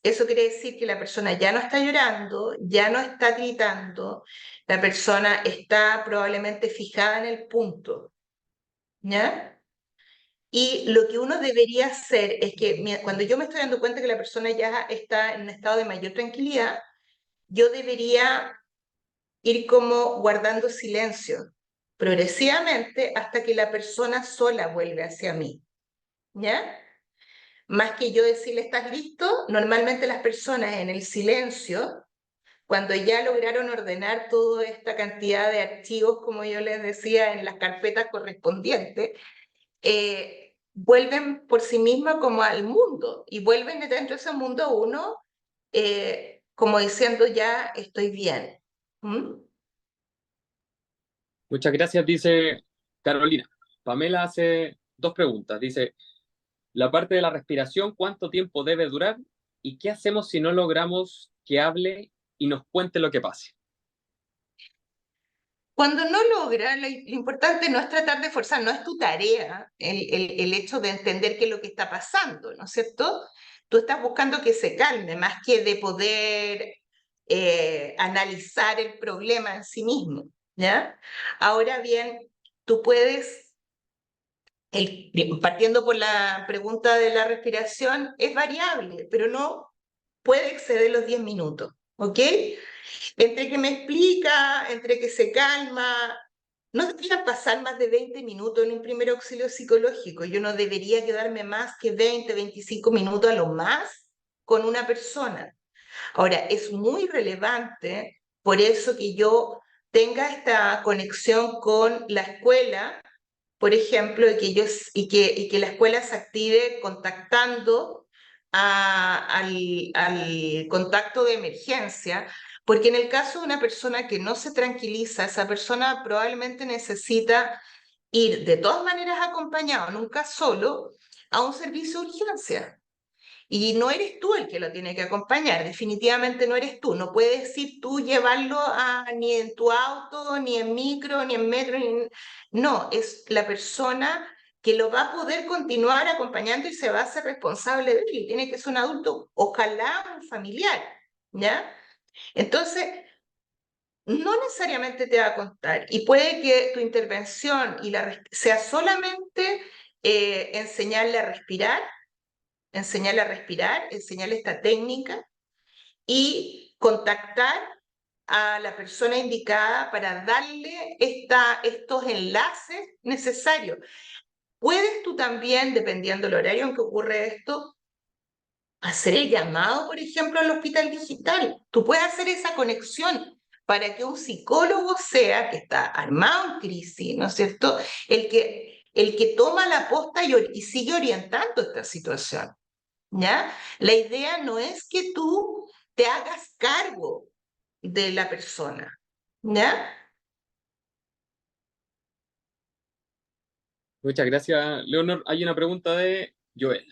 Eso quiere decir que la persona ya no está llorando, ya no está gritando, la persona está probablemente fijada en el punto, ¿ya? Y lo que uno debería hacer es que cuando yo me estoy dando cuenta que la persona ya está en un estado de mayor tranquilidad, yo debería ir como guardando silencio progresivamente hasta que la persona sola vuelve hacia mí, ¿ya? Más que yo decirle, ¿estás listo? Normalmente las personas en el silencio, cuando ya lograron ordenar toda esta cantidad de archivos, como yo les decía, en las carpetas correspondientes, vuelven por sí misma como al mundo, y vuelven de dentro de ese mundo uno como diciendo, ya estoy bien. ¿Mm? Muchas gracias, dice Carolina. Pamela hace dos preguntas. Dice, la parte de la respiración, ¿cuánto tiempo debe durar? ¿Y qué hacemos si no logramos que hable y nos cuente lo que pase? Cuando no logra, lo importante no es tratar de forzar, no es tu tarea el hecho de entender qué es lo que está pasando, ¿no es cierto? Tú estás buscando que se calme, más que de poder analizar el problema en sí mismo, ¿ya? Ahora bien, tú puedes, partiendo por la pregunta de la respiración, es variable, pero no puede exceder los 10 minutos, ¿ok? Entre que me explica, entre que se calma, no deberían pasar más de 20 minutos en un primer auxilio psicológico. Yo no debería quedarme más que 20, 25 minutos a lo más con una persona. Ahora, es muy relevante, por eso que yo tenga esta conexión con la escuela, por ejemplo, y que la escuela se active contactando al contacto de emergencia, porque en el caso de una persona que no se tranquiliza, esa persona probablemente necesita ir de todas maneras acompañado, nunca solo, a un servicio de urgencia. Y no eres tú el que lo tiene que acompañar, definitivamente no eres tú. No puedes ir tú llevarlo ni en tu auto, ni en micro, ni en metro. No, es la persona que lo va a poder continuar acompañando y se va a hacer responsable de él. Y tiene que ser un adulto, ojalá un familiar, ¿ya? Entonces, no necesariamente te va a contar. Y puede que tu intervención sea solamente enseñarle a respirar, enseñarle esta técnica y contactar a la persona indicada para darle estos enlaces necesarios. Puedes tú también, dependiendo del horario en que ocurre esto, hacer el llamado, por ejemplo, al hospital digital. Tú puedes hacer esa conexión para que un psicólogo sea, que está armado en crisis, ¿no es cierto?, el que toma la posta y sigue orientando esta situación. ¿Ya? La idea no es que tú te hagas cargo de la persona, ¿ya? Muchas gracias, Leonor. Hay una pregunta de Joel.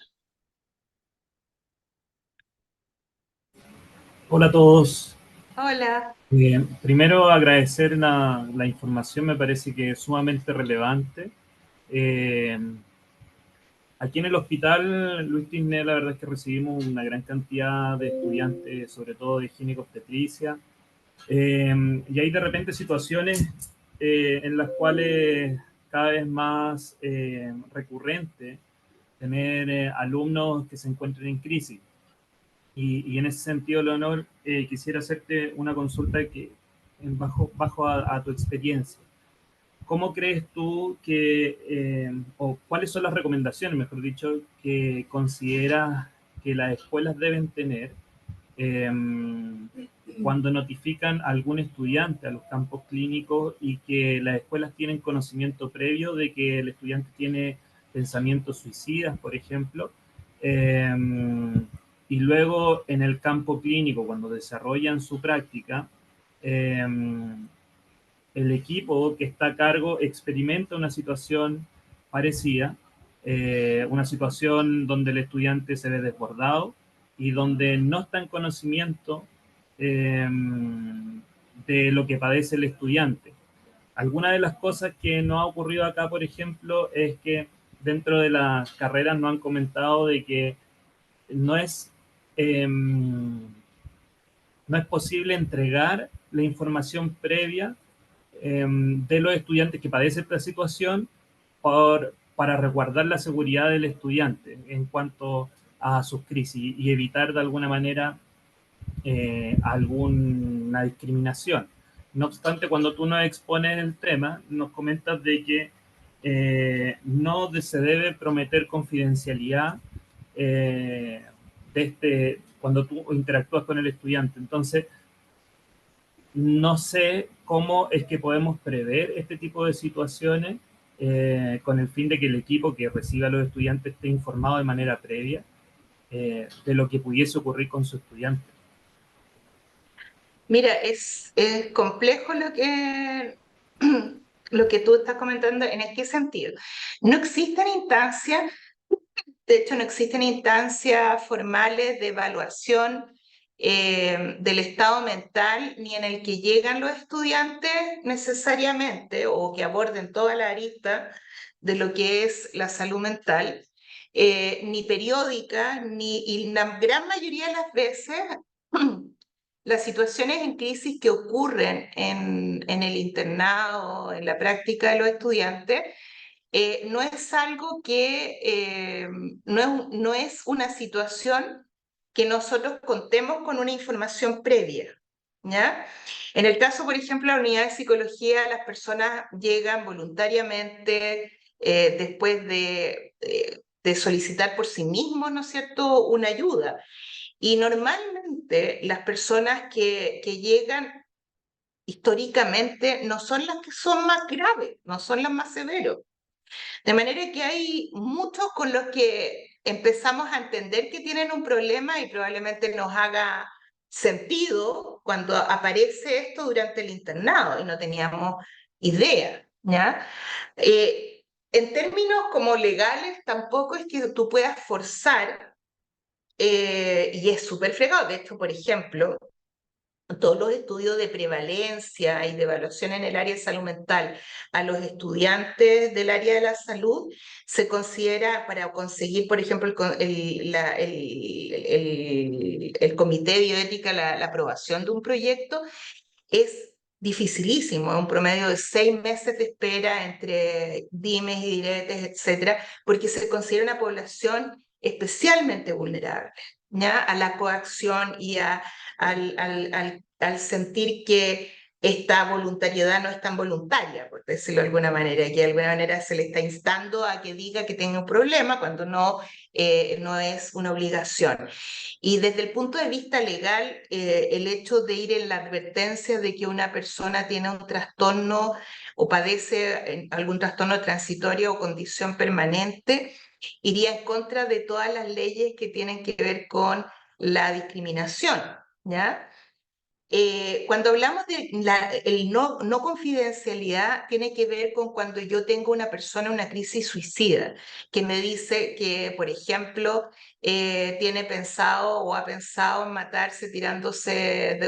Hola a todos. Hola. Primero agradecer la información, me parece que es sumamente relevante. Aquí en el hospital Luis Tisné, la verdad es que recibimos una gran cantidad de estudiantes, sobre todo de ginecobstetricia, y hay de repente situaciones en las cuales cada vez más recurrente tener alumnos que se encuentren en crisis. Y en ese sentido, Leonor, quisiera hacerte una consulta que bajo a tu experiencia. ¿Cómo crees tú o cuáles son las recomendaciones, mejor dicho, que consideras que las escuelas deben tener eh, cuando notifican a algún estudiante a los campos clínicos y que las escuelas tienen conocimiento previo de que el estudiante tiene pensamientos suicidas, por ejemplo? Eh, y luego en el campo clínico, cuando desarrollan su práctica, eh, el equipo que está a cargo experimenta una situación parecida, una situación donde el estudiante se ve desbordado y donde no está en conocimiento eh, de lo que padece el estudiante. Alguna de las cosas que nos ha ocurrido acá, por ejemplo, es que dentro de las carreras nos han comentado de que no es, eh, no es posible entregar la información previa de los estudiantes que padecen esta situación para resguardar la seguridad del estudiante en cuanto a sus crisis y evitar de alguna manera alguna discriminación. No obstante, cuando tú nos expones el tema, nos comentas de que no se debe prometer confidencialidad cuando tú interactúas con el estudiante. Entonces, no sé cómo es que podemos prever este tipo de situaciones con el fin de que el equipo que reciba a los estudiantes esté informado de manera previa de lo que pudiese ocurrir con su estudiante. Mira, es complejo lo que tú estás comentando. ¿En qué sentido? No existen instancias, de hecho, no existen instancias formales de evaluación del estado mental, ni en el que llegan los estudiantes necesariamente, o que aborden toda la arista de lo que es la salud mental, ni periódica, y la gran mayoría de las veces las situaciones en crisis que ocurren en el internado, en la práctica de los estudiantes, no es algo no es una situación que nosotros contemos con una información previa, ¿ya? En el caso, por ejemplo, de la unidad de psicología, las personas llegan voluntariamente después de solicitar por sí mismos, ¿no es cierto?, una ayuda. Y normalmente las personas que llegan históricamente no son las que son más graves, no son las más severos. De manera que hay muchos con los que empezamos a entender que tienen un problema y probablemente nos haga sentido cuando aparece esto durante el internado y no teníamos idea, ¿ya? En términos como legales, tampoco es que tú puedas forzar, y es súper fregado. De hecho, por ejemplo, todos los estudios de prevalencia y de evaluación en el área de salud mental a los estudiantes del área de la salud se considera, para conseguir, por ejemplo, el comité de bioética, la aprobación de un proyecto, es dificilísimo, es un promedio de 6 meses de espera entre dimes y diretes, etcétera, porque se considera una población especialmente vulnerable, ¿ya?, a la coacción y al sentir que esta voluntariedad no es tan voluntaria, por decirlo de alguna manera, que de alguna manera se le está instando a que diga que tenga un problema cuando no, no es una obligación. Y desde el punto de vista legal, el hecho de ir en la advertencia de que una persona tiene un trastorno o padece algún trastorno transitorio o condición permanente, iría en contra de todas las leyes que tienen que ver con la discriminación, ¿ya? Cuando hablamos de el no confidencialidad, tiene que ver con cuando yo tengo una persona en una crisis suicida, que me dice que, por ejemplo, tiene pensado o ha pensado en matarse tirándose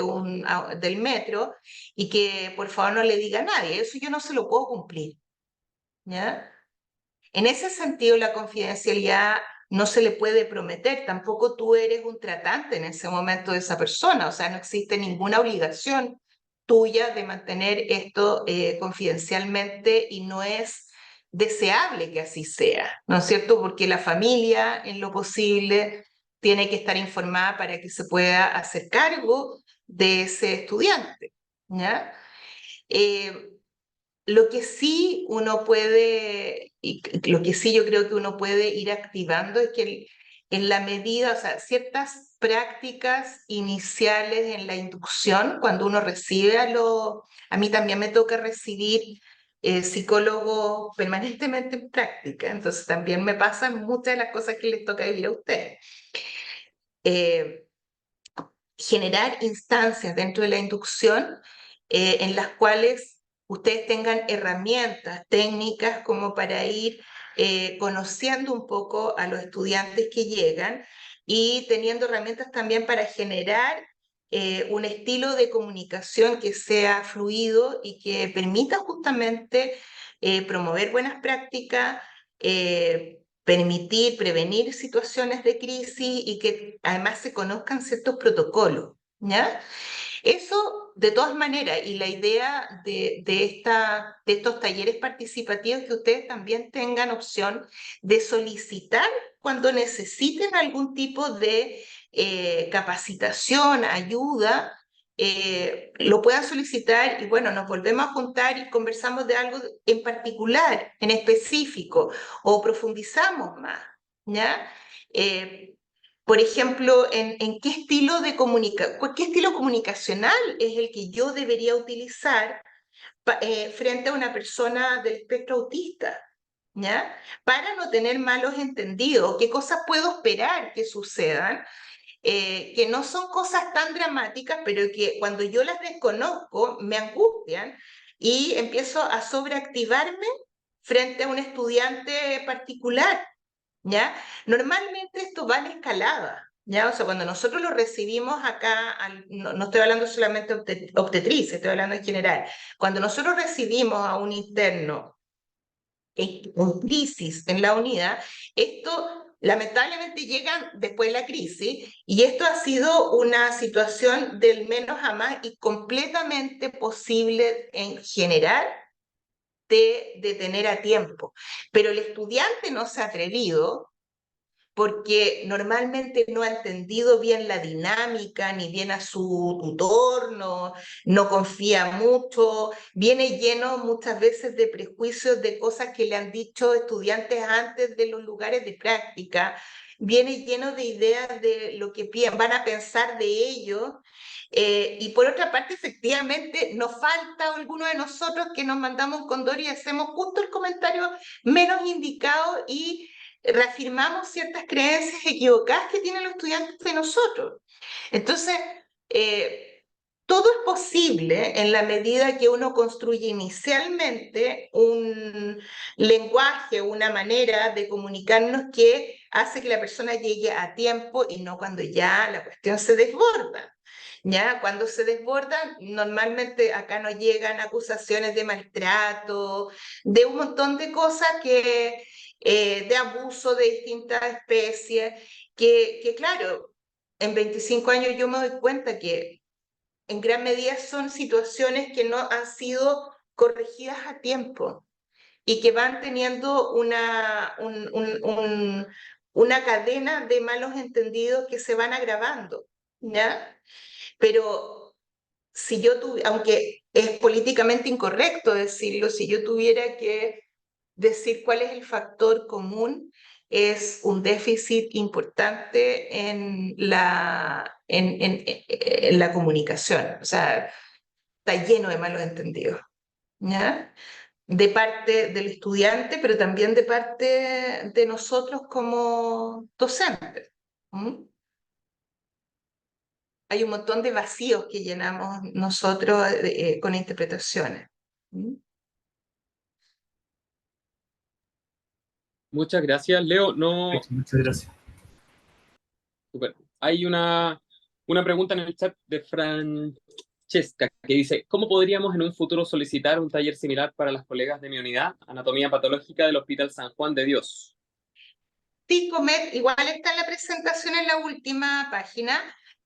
del metro y que por favor no le diga a nadie. Eso yo no se lo puedo cumplir, ¿ya? En ese sentido, la confidencialidad no se le puede prometer, tampoco tú eres un tratante en ese momento de esa persona, o sea, no existe ninguna obligación tuya de mantener esto confidencialmente y no es deseable que así sea, ¿no es cierto? Porque la familia, en lo posible, tiene que estar informada para que se pueda hacer cargo de ese estudiante, ¿ya? Eh, lo que sí uno puede, y lo que sí yo creo que uno puede ir activando es que en la medida, o sea, ciertas prácticas iniciales en la inducción, cuando uno recibe a mí también me toca recibir psicólogos permanentemente en práctica, entonces también me pasan muchas de las cosas que les toca vivir a ustedes. Generar instancias dentro de la inducción en las cuales ustedes tengan herramientas técnicas como para ir conociendo un poco a los estudiantes que llegan y teniendo herramientas también para generar un estilo de comunicación que sea fluido y que permita justamente promover buenas prácticas, permitir prevenir situaciones de crisis y que además se conozcan ciertos protocolos, ¿ya? Eso, de todas maneras, y la idea de estos talleres participativos, que ustedes también tengan opción de solicitar cuando necesiten algún tipo de capacitación, ayuda, lo puedan solicitar y bueno, nos volvemos a juntar y conversamos de algo en particular, en específico, o profundizamos más, ¿ya? Por ejemplo, en qué estilo qué estilo comunicacional es el que yo debería utilizar frente a una persona del espectro autista, ¿ya? Para no tener malos entendidos, qué cosas puedo esperar que sucedan, que no son cosas tan dramáticas, pero que cuando yo las desconozco me angustian y empiezo a sobreactivarme frente a un estudiante particular, ¿ya? Normalmente esto va en escalada, ¿ya? O sea, cuando nosotros lo recibimos acá, no estoy hablando solamente de obstetricia, estoy hablando en general. Cuando nosotros recibimos a un interno en crisis en la unidad, esto lamentablemente llega después de la crisis y esto ha sido una situación del menos a más y completamente posible en general de detener a tiempo. Pero el estudiante no se ha atrevido porque normalmente no ha entendido bien la dinámica, ni bien a su tutor, no confía mucho, viene lleno muchas veces de prejuicios de cosas que le han dicho estudiantes antes de los lugares de práctica, viene lleno de ideas de lo que van a pensar de ellos. Y por otra parte, efectivamente, nos falta alguno de nosotros que nos mandamos un condor y hacemos justo el comentario menos indicado y reafirmamos ciertas creencias equivocadas que tienen los estudiantes de nosotros. Entonces, todo es posible en la medida que uno construye inicialmente un lenguaje, una manera de comunicarnos que hace que la persona llegue a tiempo y no cuando ya la cuestión se desborda. ¿Ya? Cuando se desbordan, normalmente acá nos llegan acusaciones de maltrato, de un montón de cosas de abuso de distintas especies, que claro, en 25 años yo me doy cuenta que en gran medida son situaciones que no han sido corregidas a tiempo y que van teniendo una cadena de malos entendidos que se van agravando, ¿ya? Pero si yo aunque es políticamente incorrecto decirlo, si yo tuviera que decir cuál es el factor común, es un déficit importante en la comunicación. O sea, está lleno de malos entendidos, ¿ya? De parte del estudiante, pero también de parte de nosotros como docentes. Hay un montón de vacíos que llenamos nosotros con interpretaciones. Muchas gracias, Leo. No, Muchas gracias. super. Hay una pregunta en el chat de Francesca que dice, ¿cómo podríamos en un futuro solicitar un taller similar para las colegas de mi unidad, Anatomía Patológica del Hospital San Juan de Dios? Psicomed, igual está en la presentación en la última página,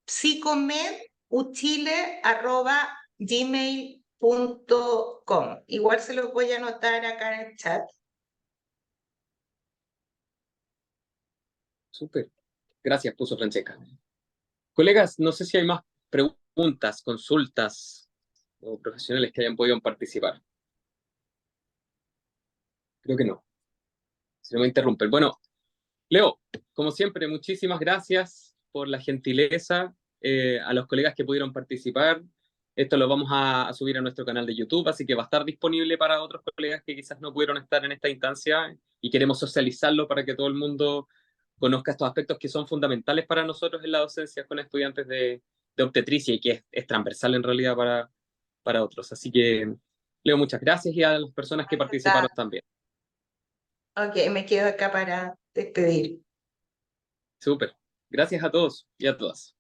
psicomeduchile@gmail.com. Igual se los voy a anotar acá en el chat. Súper. Gracias, puso Francesca. Colegas, no sé si hay más preguntas, consultas o profesionales que hayan podido participar. Creo que no. Si no me interrumpen. Bueno, Leo, como siempre, muchísimas gracias por la gentileza a los colegas que pudieron participar. Esto lo vamos a subir a nuestro canal de YouTube, así que va a estar disponible para otros colegas que quizás no pudieron estar en esta instancia y queremos socializarlo para que todo el mundo conozca estos aspectos que son fundamentales para nosotros en la docencia con estudiantes de obstetricia y que es transversal en realidad para otros. Así que, Leo, muchas gracias y a las personas que participaron también. Ok, me quedo acá para despedir. Súper. Gracias a todos y a todas.